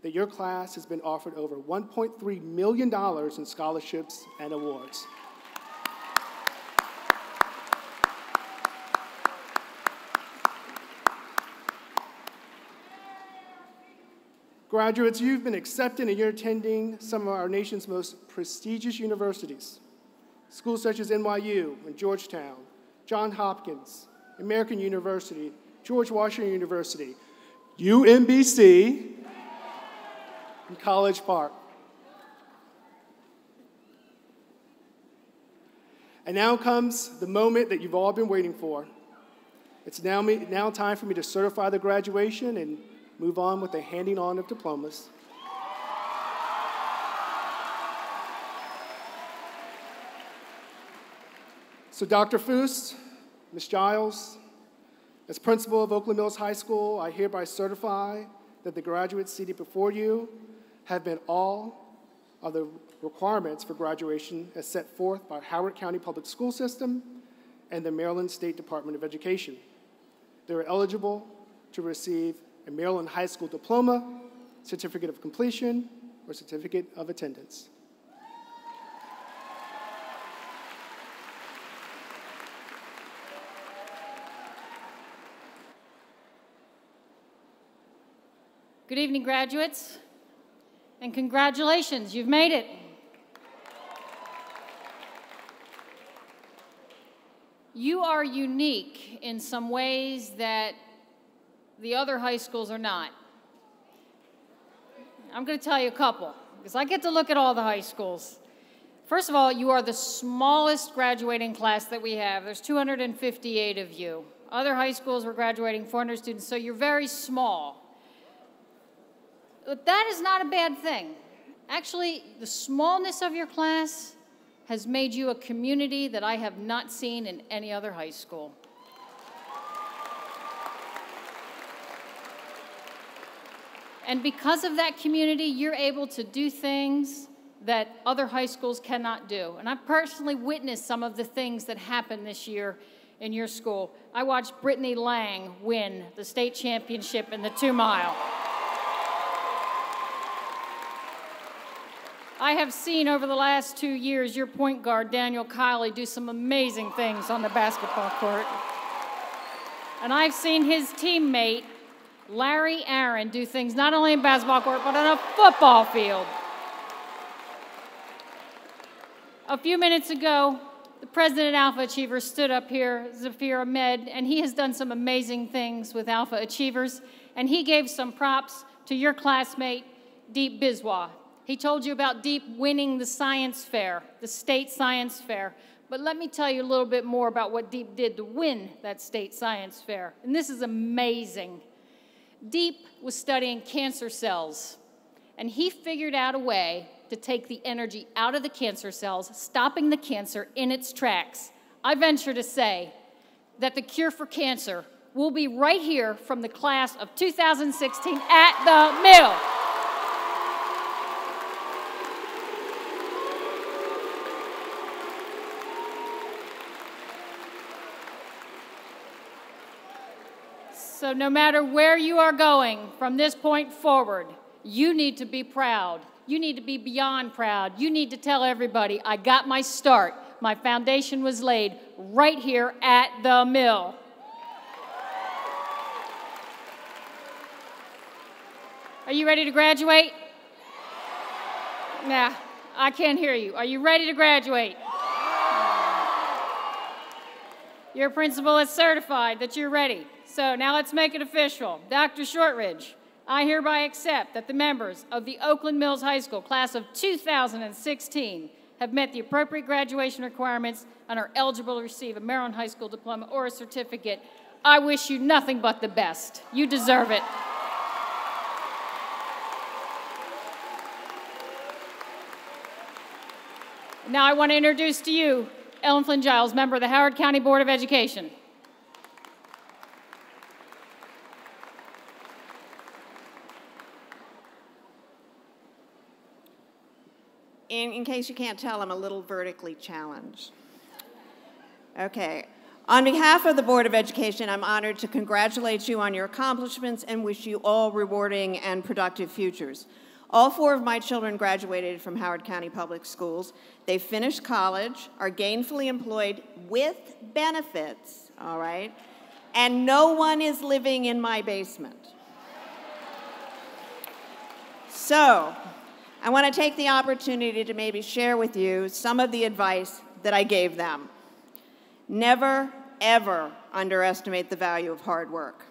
that your class has been offered over $1.3 million in scholarships and awards. Graduates, you've been accepted and you're attending some of our nation's most prestigious universities. Schools such as NYU and Georgetown, Johns Hopkins, American University, George Washington University, UMBC, and College Park. And now comes the moment that you've all been waiting for. It's now time for me to certify the graduation and move on with the handing on of diplomas. So Dr. Foose, Ms. Giles, as principal of Oakland Mills High School, I hereby certify that the graduates seated before you have met all of the requirements for graduation as set forth by Howard County Public School System and the Maryland State Department of Education. They are eligible to receive a Maryland High School diploma, certificate of completion, or certificate of attendance. Good evening, graduates, and congratulations, you've made it. You are unique in some ways that the other high schools are not. I'm going to tell you a couple, because I get to look at all the high schools. First of all, you are the smallest graduating class that we have. There's 258 of you. Other high schools were graduating 400 students, so you're very small. But that is not a bad thing. Actually, the smallness of your class has made you a community that I have not seen in any other high school. And because of that community, you're able to do things that other high schools cannot do. And I've personally witnessed some of the things that happened this year in your school. I watched Brittany Lang win the state championship in the 2-mile. I have seen over the last 2 years your point guard, Daniel Kiley, do some amazing things on the basketball court. And I've seen his teammate, Larry Aaron, do things not only in basketball court, but on a football field. A few minutes ago, the president of Alpha Achievers stood up here, Zafir Ahmed, and he has done some amazing things with Alpha Achievers, and he gave some props to your classmate, Deep Biswa. He told you about Deep winning the science fair, the state science fair. But let me tell you a little bit more about what Deep did to win that state science fair. And this is amazing. Deep was studying cancer cells, and he figured out a way to take the energy out of the cancer cells, stopping the cancer in its tracks. I venture to say that the cure for cancer will be right here from the class of 2016 at the Mill. So no matter where you are going from this point forward, you need to be proud. You need to be beyond proud. You need to tell everybody, I got my start. My foundation was laid right here at the mill. Are you ready to graduate? Nah, I can't hear you. Are you ready to graduate? Your principal has certified that you're ready. So now let's make it official. Dr. Shortridge, I hereby accept that the members of the Oakland Mills High School class of 2016 have met the appropriate graduation requirements and are eligible to receive a Maryland High School diploma or a certificate. I wish you nothing but the best. You deserve it. Now I want to introduce to you Ellen Flynn Giles, member of the Howard County Board of Education. In case you can't tell, I'm a little vertically challenged. Okay. On behalf of the Board of Education, I'm honored to congratulate you on your accomplishments and wish you all rewarding and productive futures. All 4 of my children graduated from Howard County Public Schools. They finished college, are gainfully employed with benefits, all right? And no one is living in my basement. So, I want to take the opportunity to maybe share with you some of the advice that I gave them. Never, ever underestimate the value of hard work.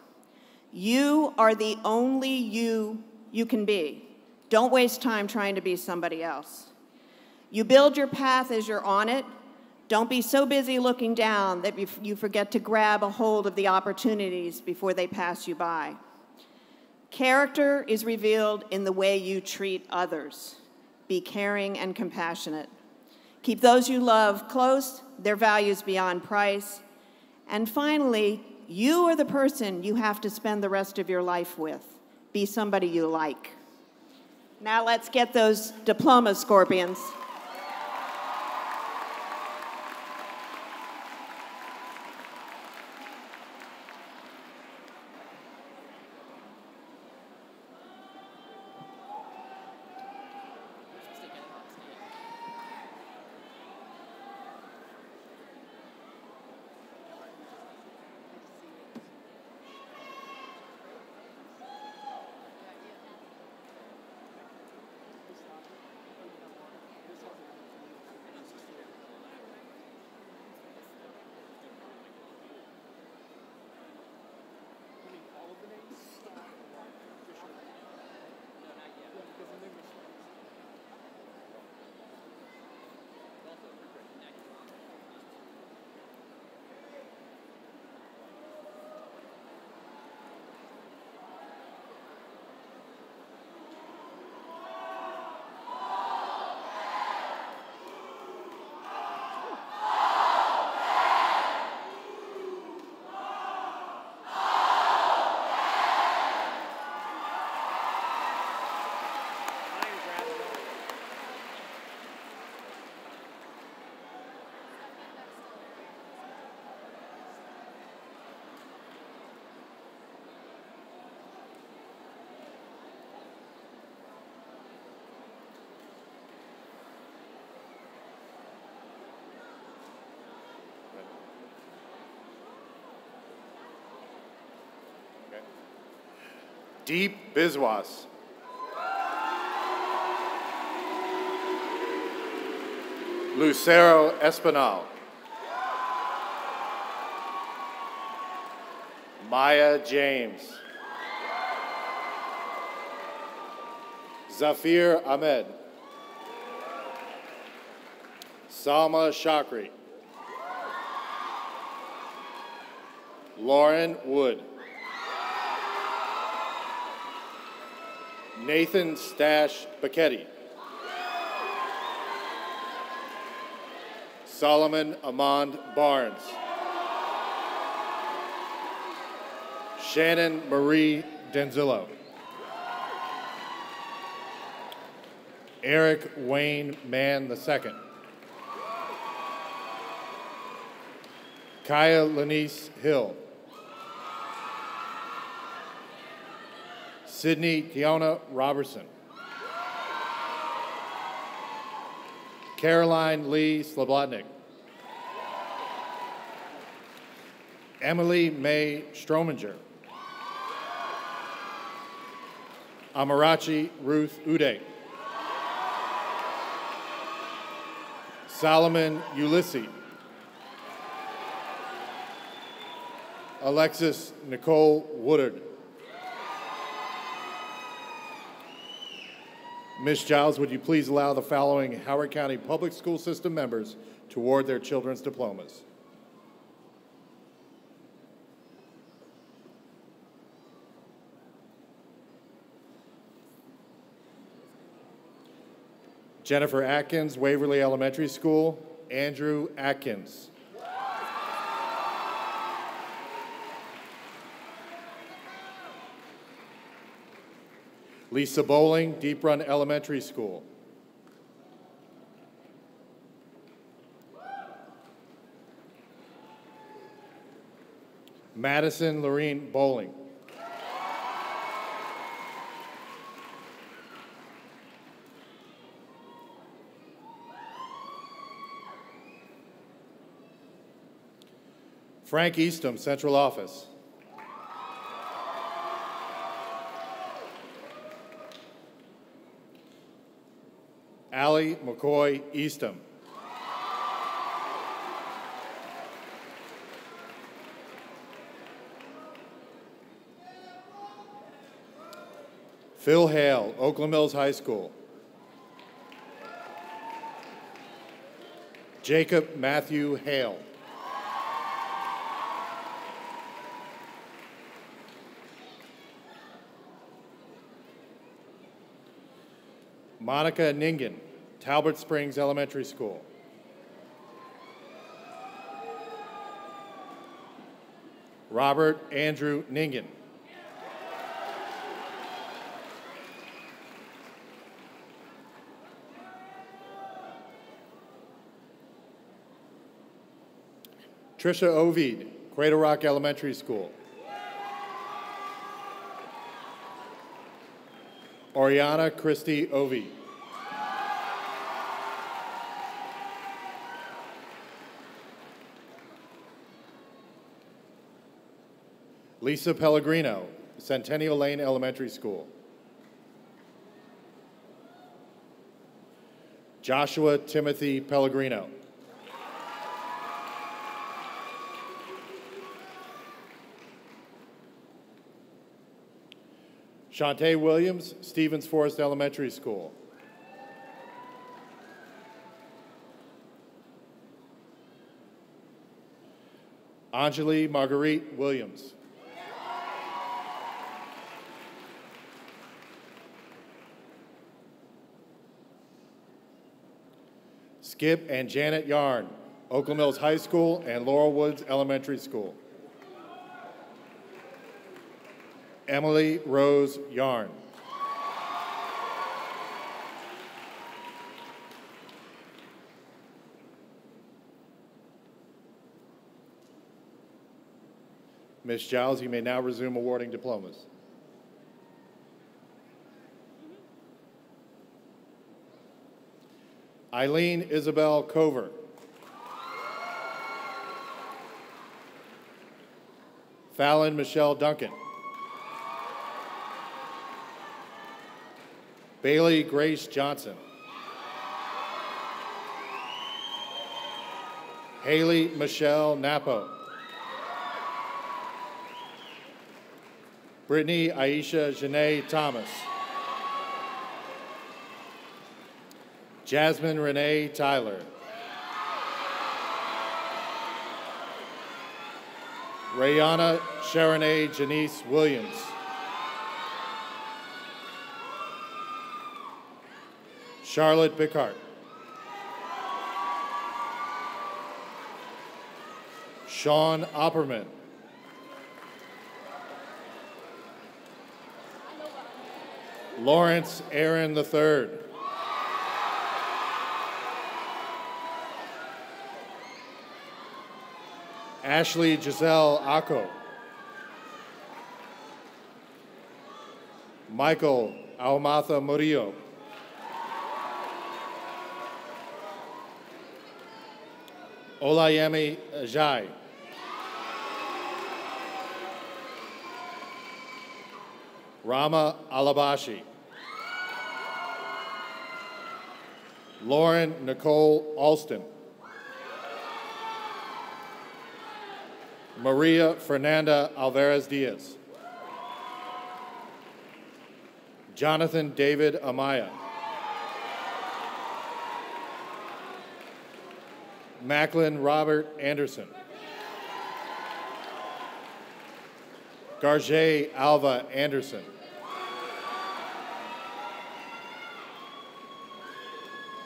You are the only you can be. Don't waste time trying to be somebody else. You build your path as you're on it. Don't be so busy looking down that you forget to grab a hold of the opportunities before they pass you by. Character is revealed in the way you treat others. Be caring and compassionate. Keep those you love close, their values beyond price. And finally, you are the person you have to spend the rest of your life with. Be somebody you like. Now let's get those diplomas, Scorpions. Deep Biswas. Lucero Espinal. Maya James. Zafir Ahmed. Salma Shakri. Lauren Wood. Nathan Stash Bacchetti. Solomon Amand Barnes. Shannon Marie Denzillo. Eric Wayne Mann II. Kaya Lanice Hill. Sydney Tiona Robertson. Caroline Lee Slobodnik. Emily May Strominger. Amarachi Ruth Uday. Solomon Ulysses. Alexis Nicole Woodard. Ms. Giles, would you please allow the following Howard County Public School System members to award their children's diplomas? Jennifer Atkins, Waverly Elementary School. Andrew Atkins. Lisa Bowling, Deep Run Elementary School. Madison Lorene Bowling. Frank Eastham, Central Office. Allie McCoy Eastham. Phil Hale, Oakland Mills High School. Jacob Matthew Hale. Monica Ningen, Talbot Springs Elementary School. Robert Andrew Ningen. Trisha Ovid, Cradle Rock Elementary School. Oriana Christie Ovid. Lisa Pellegrino, Centennial Lane Elementary School. Joshua Timothy Pellegrino. Shantae Williams, Stevens Forest Elementary School. Anjali Marguerite Williams. Skip and Janet Yarn, Oakland Mills High School and Laurel Woods Elementary School. Emily Rose Yarn. Ms. Giles, you may now resume awarding diplomas. Eileen Isabel Cover. Fallon Michelle Duncan. Bailey Grace Johnson. Haley Michelle Napo. Brittany Aisha Janae Thomas. Jasmine Renee Tyler. Rayana Sharonay Janice Williams. Charlotte Bickart. Sean Opperman. Lawrence Aaron III. Ashley Giselle Acco. Michael Aumatha Murillo. Olayemi Ajay. Rama Alabashi. Lauren Nicole Alston. Maria Fernanda Alvarez Diaz. Jonathan David Amaya. Macklin Robert Anderson. Garget Alva Anderson.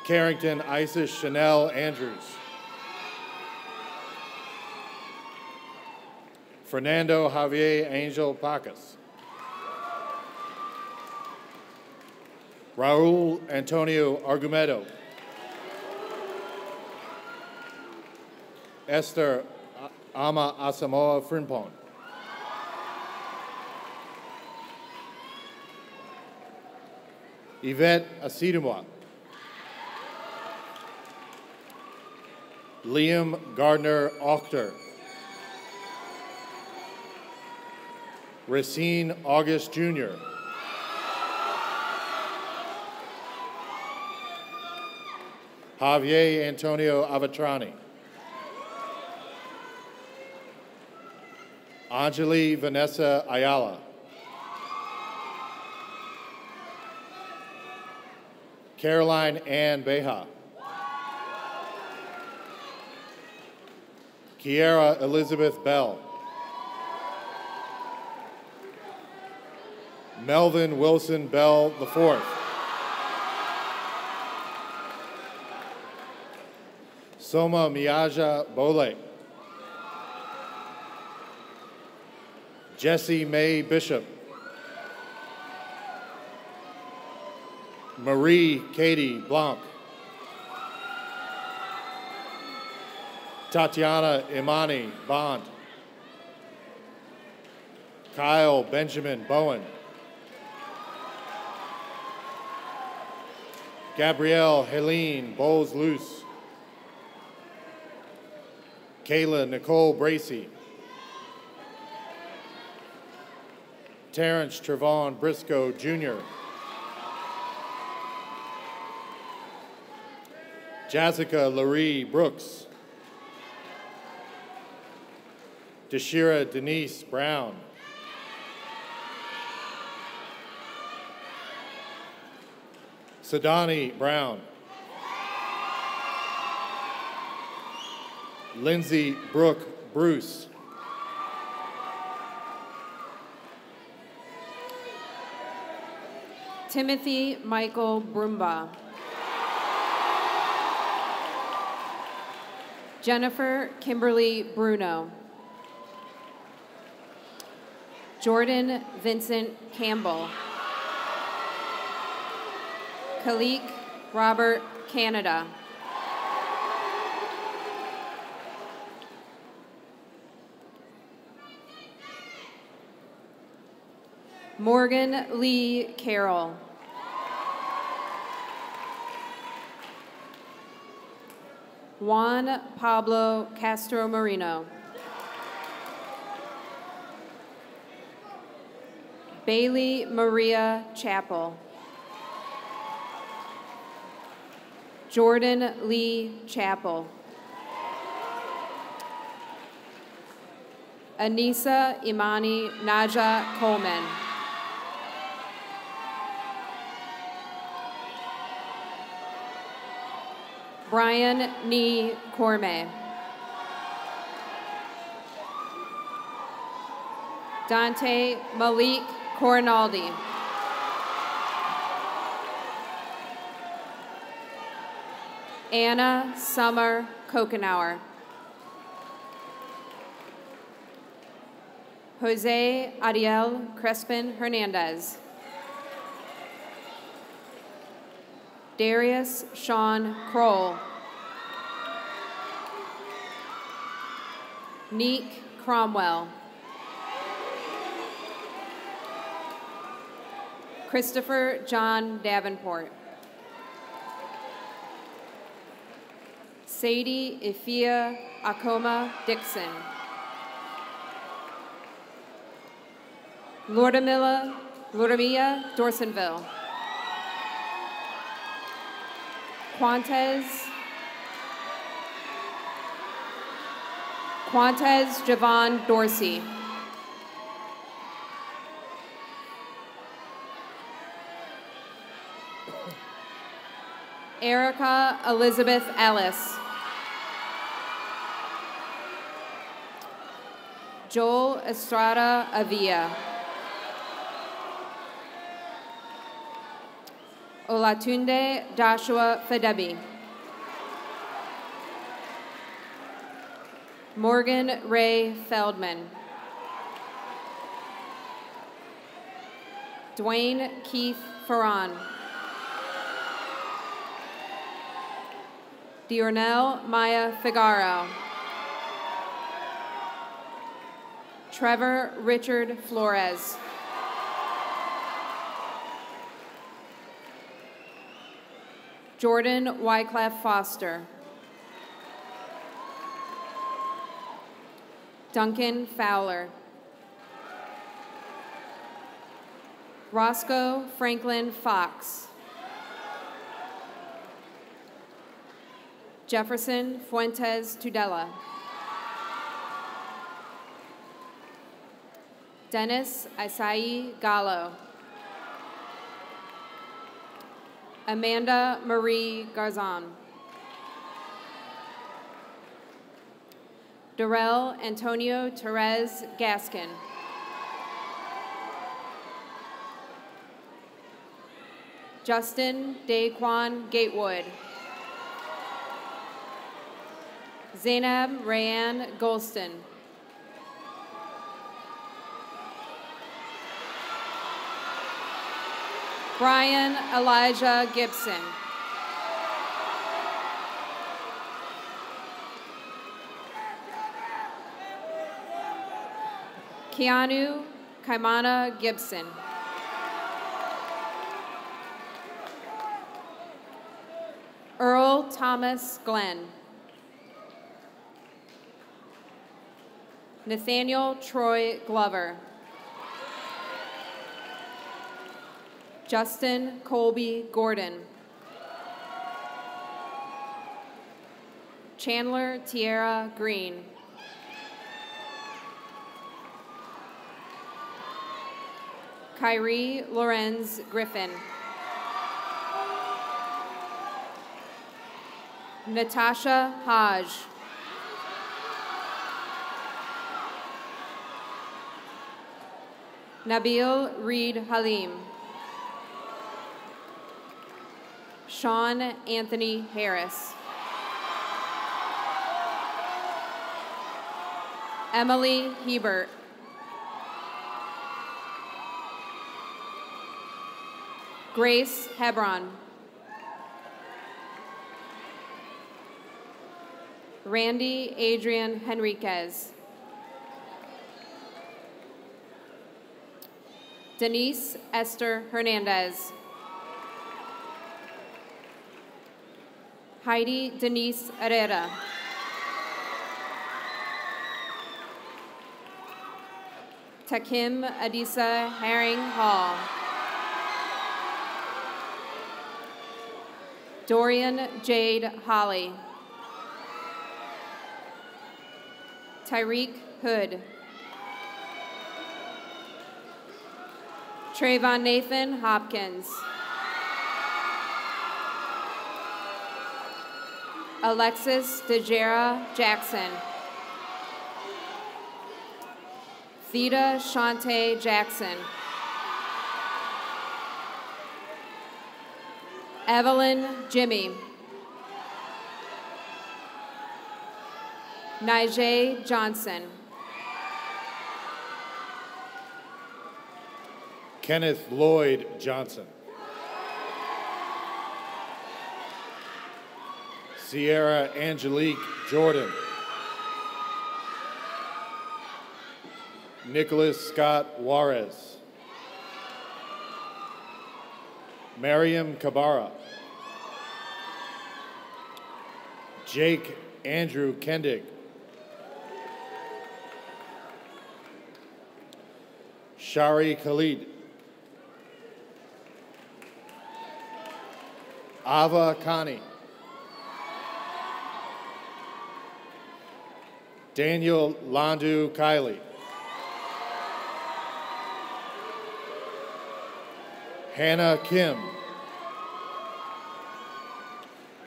Carrington Isis Chanel Andrews. Fernando Javier Angel Pacas. Raul Antonio Argumedo. Esther Ama Asamoah Frimpong. Yvette Asidumwa. Liam Gardner Achter. Racine August Jr. Javier Antonio Avatrani. Anjali Vanessa Ayala. Caroline Ann Beja. Kiera Elizabeth Bell. Melvin Wilson Bell IV. Soma Miaja Bole. Jessie Mae Bishop. Marie Katie Blanc. Tatiana Imani Bond. Kyle Benjamin Bowen. Gabrielle Helene Bowles-Luce. Kayla Nicole Bracey. Terrence Trevon Briscoe, Jr. Jessica Laree Brooks. Deshira Denise Brown. Sadani Brown. Lindsay Brooke Bruce. Timothy Michael Brumba. Jennifer Kimberly Bruno. Jordan Vincent Campbell. Khalik Robert Canada. Morgan Lee Carroll. Juan Pablo Castro Marino. Bailey Maria Chappell. Jordan Lee Chappell. Anissa Imani Naja Coleman. Brian Nee Corme. Dante Malik Corinaldi. Anna Summer Kokenauer. Jose Ariel Crespin Hernandez. Darius Sean Kroll. Neek Cromwell. Christopher John Davenport. Sadie Ifia Akoma Dixon. Lordamilla Dorsonville. Quantez Javon Dorsey. Erica Elizabeth Ellis. Joel Estrada Avia. Olatunde Joshua Fadebi. Morgan Ray Feldman. Dwayne Keith Ferran. Diornell Maya Figaro. Trevor Richard Flores. Jordan Wycliffe Foster. Duncan Fowler. Roscoe Franklin Fox. Jefferson Fuentes Tudela. Dennis Isai Gallo. Amanda Marie Garzon. Darrell Antonio Therese Gaskin. Justin Daquan Gatewood. Zainab Rayanne Golston. Brian Elijah Gibson. Keanu Kaimana Gibson. Earl Thomas Glenn. Nathaniel Troy Glover. Justin Colby Gordon. Chandler Tierra Green. Kyrie Lorenz Griffin. Natasha Hodge. Nabil Reed Halim. Sean Anthony Harris. Emily Hebert. Grace Hebron. Randy Adrian Henriquez. Denise Esther Hernandez. Heidi Denise Herrera. Takim Adisa Herring Hall. Dorian Jade Holly. Tyreek Hood. Trayvon Nathan Hopkins. Alexis DeJera Jackson. Theda Shante Jackson. Evelyn Jimmy. Nijay Johnson. Kenneth Lloyd Johnson. Sierra Angelique Jordan. Nicholas Scott Juarez. Mariam Kabara. Jake Andrew Kendick. Shari Khalid. Ava Khani. Daniel Landu Kiley. Hannah Kim.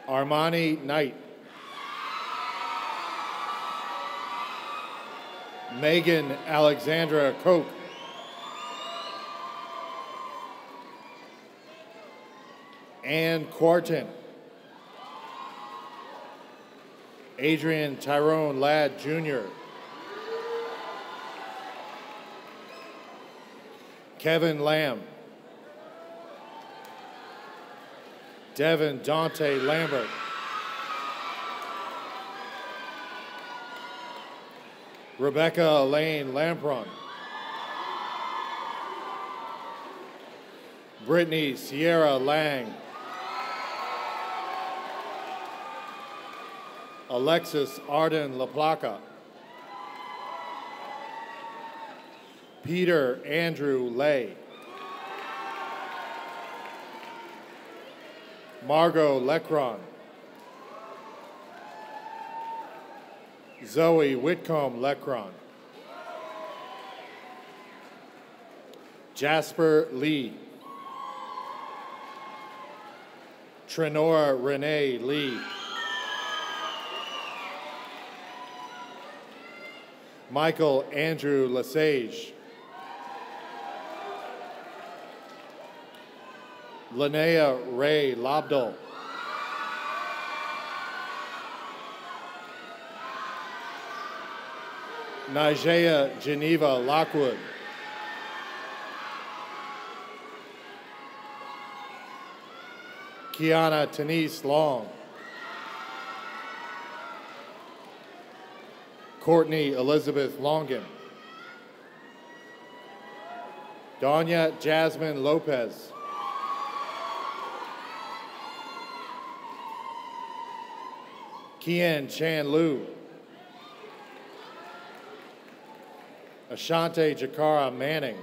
Armani Knight. Megan Alexandra Koch. Ann Quarton. Adrian Tyrone Ladd Jr. Kevin Lamb. Devin Dante Lambert. Rebecca Elaine Lampron. Brittany Sierra Lang. Alexis Arden LaPlaca. Peter Andrew Lay. Margot Lecron. Zoe Whitcomb Lecron. Jasper Lee. Trenora Renee Lee. Michael Andrew Lesage. Linnea Ray Lobdell. Nigea Geneva Lockwood. Kiana Tanise Long. Courtney Elizabeth Longan. Danya Jasmine Lopez. Kian Chan Lu. Ashante Jakara Manning.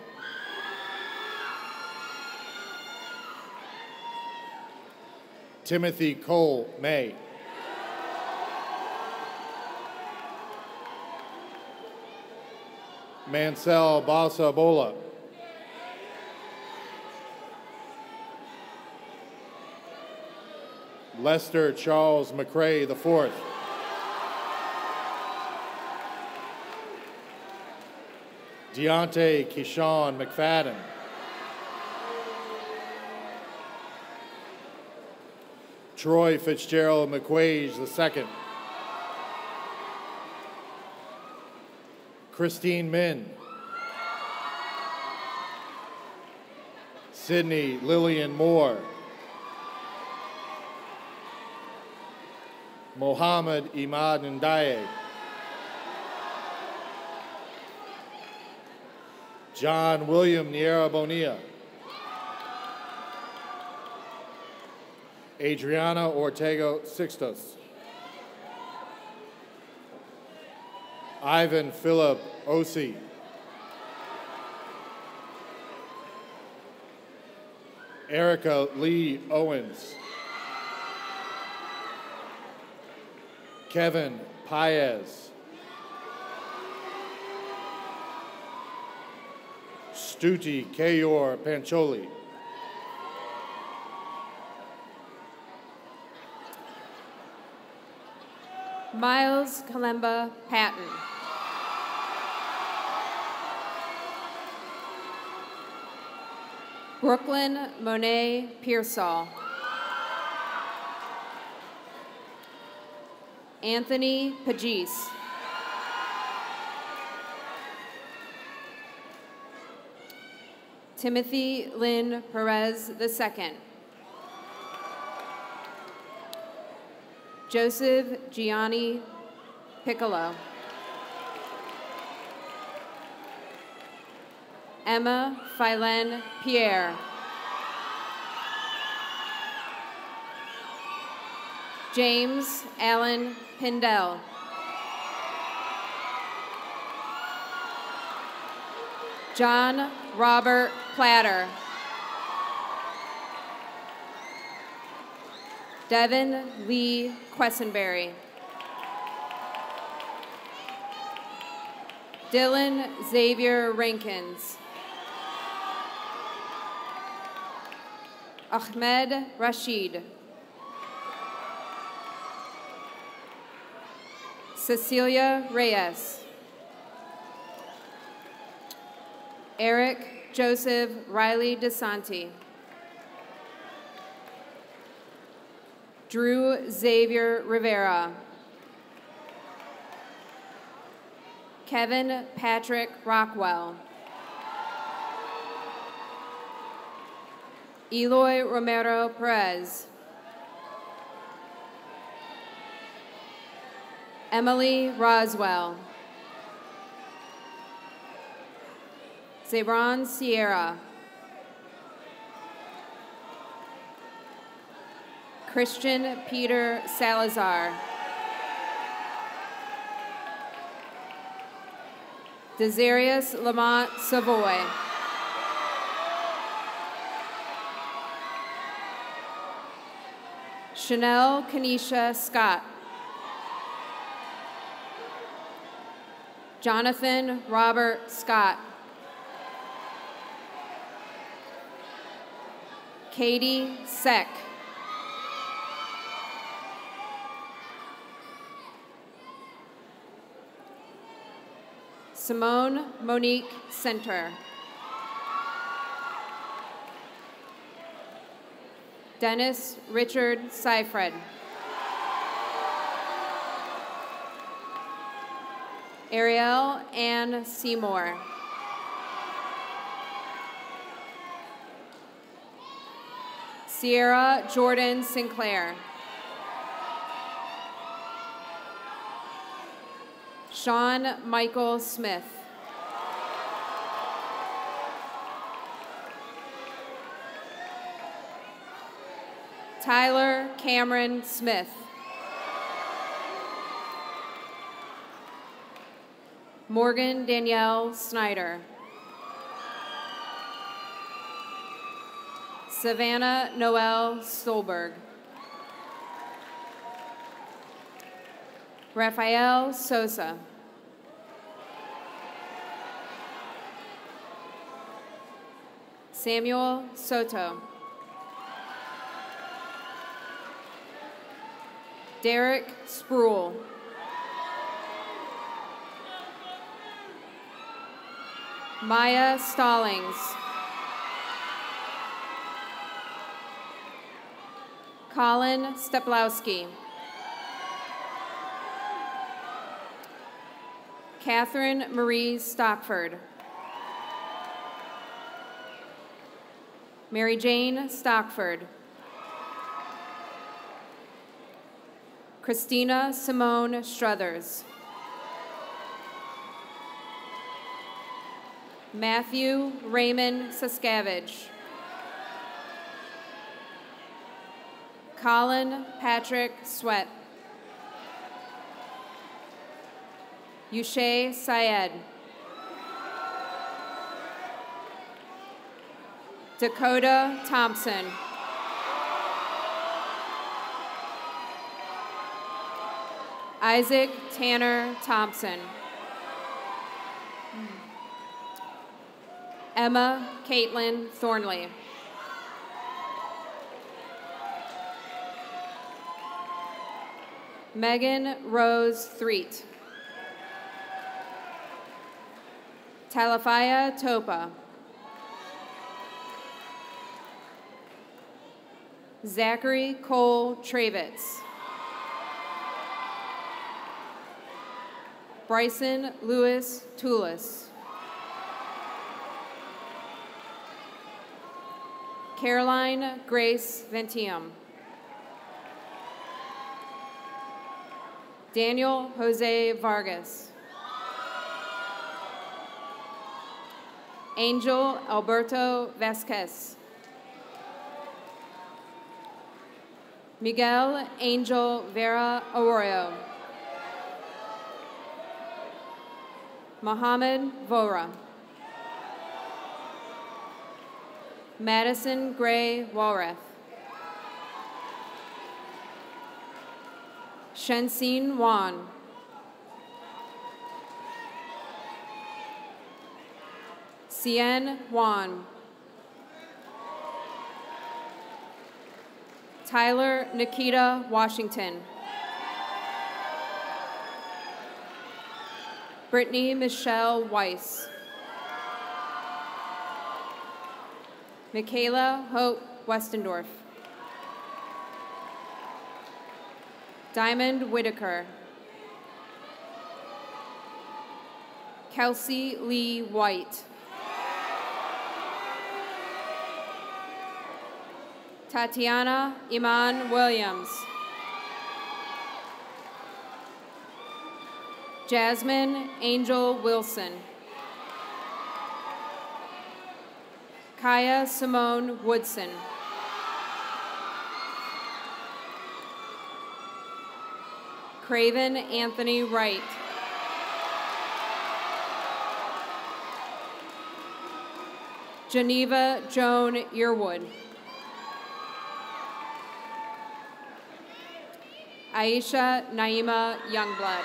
Timothy Cole May. Mansell Balsabola. Lester Charles McCrae IV. Deontay Keyshawn McFadden. Troy Fitzgerald McQuaige II. Christine Min. Sydney Lillian Moore. Mohammed Imad Ndaye. John William Niera Bonilla. Adriana Ortega Sixtos. Ivan Philip Osi. Erica Lee Owens. Kevin Paez. Stuti Kayor Pancholi. Miles Kalemba Patton. Brooklyn Monet Pearsall. Anthony Pagis. Timothy Lynn Perez II. Joseph Gianni Piccolo. Emma Philen Pierre. James Allen Pindell. John Robert Platter. Devin Lee Quessenberry. Dylan Xavier Rankins. Ahmed Rashid. Cecilia Reyes. Eric Joseph Riley DeSanti. Drew Xavier Rivera. Kevin Patrick Rockwell. Eloy Romero Perez. Emily Roswell. Zebron Sierra. Christian Peter Salazar. Desarius Lamont Savoy. Chanel Kanisha Scott. Jonathan Robert Scott. Katie Seck. Simone Monique Center. Dennis Richard Seifred. Ariel Ann Seymour. Sierra Jordan Sinclair. Sean Michael Smith. Tyler Cameron Smith. Morgan Danielle Snyder. Savannah Noel Stolberg. Rafael Sosa. Samuel Soto. Derek Spruill. Maya Stallings. Colin Steplowski. Catherine Marie Stockford. Mary Jane Stockford. Christina Simone Struthers. Matthew Raymond Saskavage. Colin Patrick Sweat. Yushay Syed. Dakota Thompson. Isaac Tanner Thompson. Emma Caitlin Thornley. Megan Rose Threet. Talafaya Topa. Zachary Cole Travitz. Bryson Lewis Toulis. Caroline Grace Ventium. Daniel Jose Vargas. Angel Alberto Vasquez. Miguel Angel Vera Arroyo. Mohammed Vora. Madison Gray Walrath. Shensin Wan. Cien Wan. Tyler Nikita Washington. Brittany Michelle Weiss. Michaela Hope Westendorf. Diamond Whitaker. Kelsey Lee White. Tatiana Iman Williams. Jasmine Angel Wilson. Kaya Simone Woodson. Craven Anthony Wright. Geneva Joan Earwood. Aisha Naima Youngblood.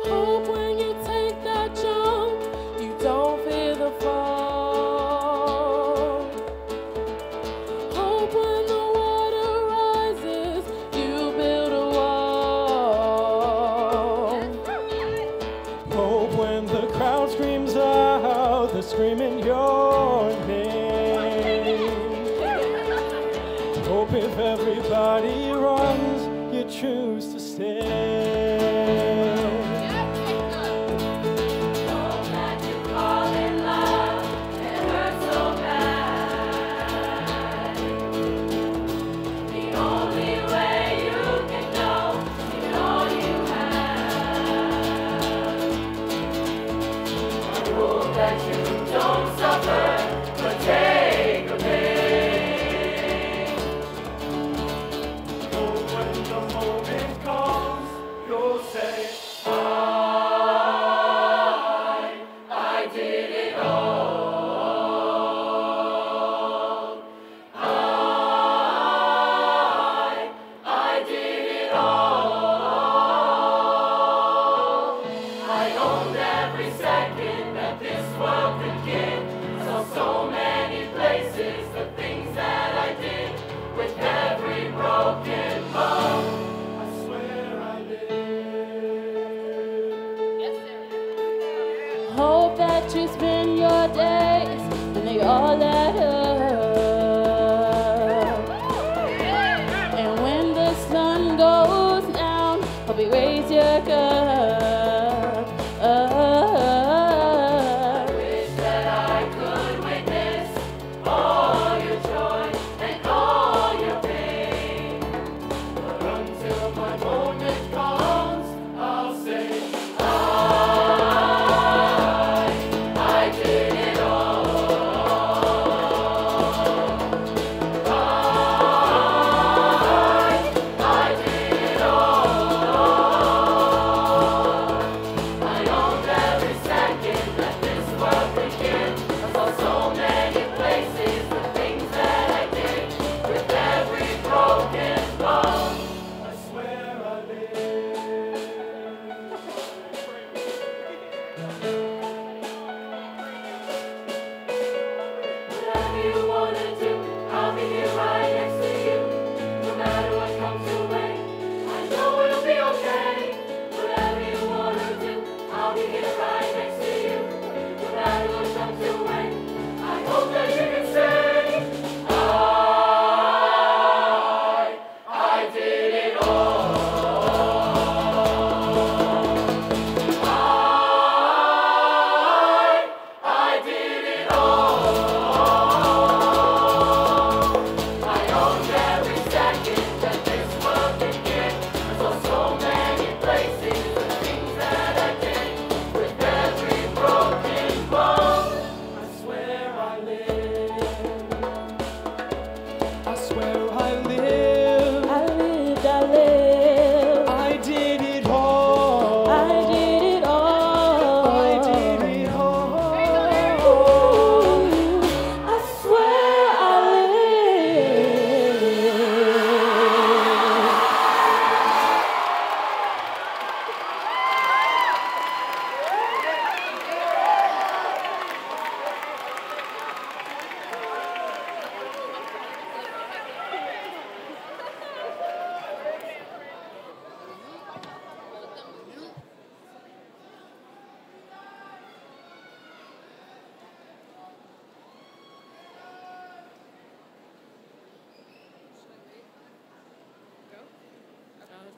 Hope when you take that jump, you don't fear the fall. Hope when the water rises, you build a wall. Hope when the crowd screams out, they're screaming your name. Hope if everybody runs, you choose to stay.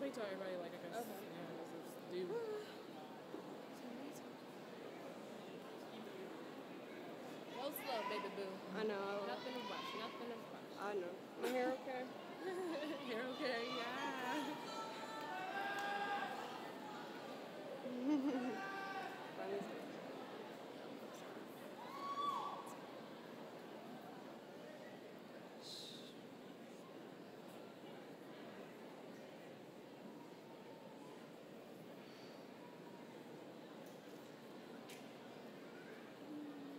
me tell everybody, like, I guess, you know, do. Go slow, baby boo. I know. Nothing to rush, nothing to rush. I know. My hair okay? You're okay, yeah.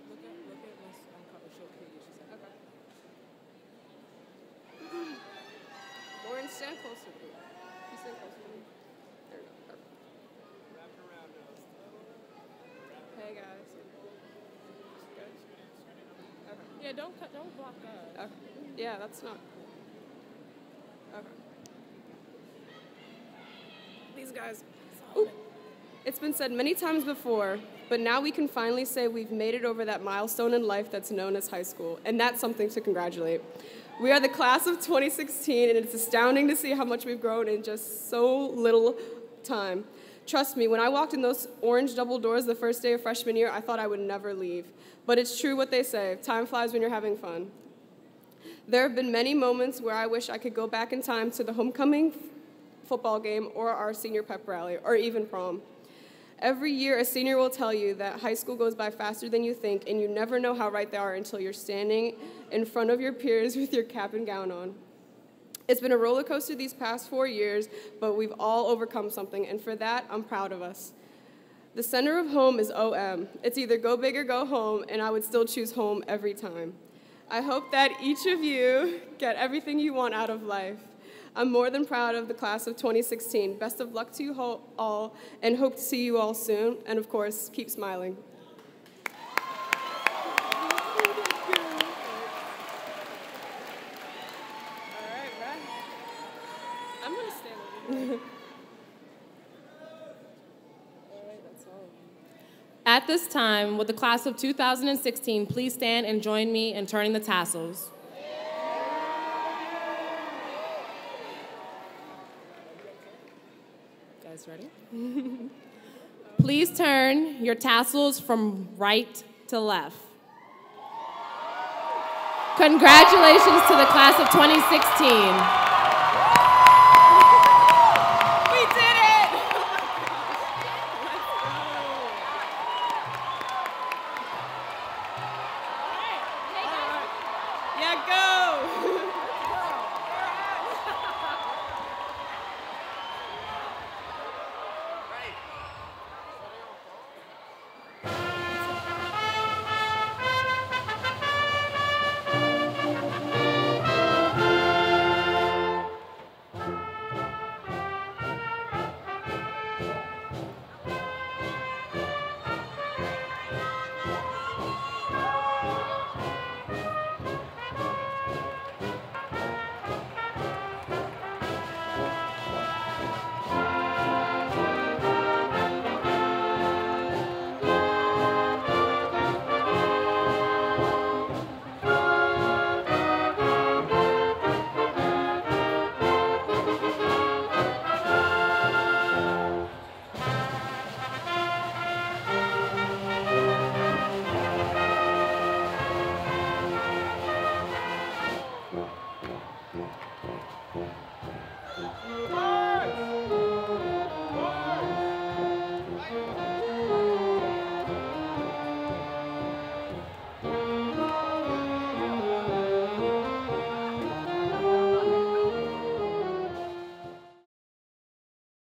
Look at let's uncover show Katie, she said. Okay. Lauren, stand closer to me. You stand closer to me. There you go. Perfect. Wrap it around us. Hey guys. Good. Okay. Yeah, don't block us. Okay. Yeah, that's not. Okay. These guys. Ooh. It's been said many times before, but now we can finally say we've made it over that milestone in life that's known as high school, and that's something to congratulate. We are the class of 2016, and it's astounding to see how much we've grown in just so little time. Trust me, when I walked in those orange double doors the first day of freshman year, I thought I would never leave. But it's true what they say, time flies when you're having fun. There have been many moments where I wish I could go back in time to the homecoming football game or our senior pep rally, or even prom. Every year, a senior will tell you that high school goes by faster than you think, and you never know how right they are until you're standing in front of your peers with your cap and gown on. It's been a roller coaster these past 4 years, but we've all overcome something, and for that, I'm proud of us. The center of home is OM. It's either go big or go home, and I would still choose home every time. I hope that each of you get everything you want out of life. I'm more than proud of the class of 2016. Best of luck to you all, and hope to see you all soon. And of course, keep smiling. I'm gonna stand over here. All right, that's all. At this time, would the class of 2016 please stand and join me in turning the tassels? Guys ready? Please turn your tassels from right to left. Congratulations to the class of 2016.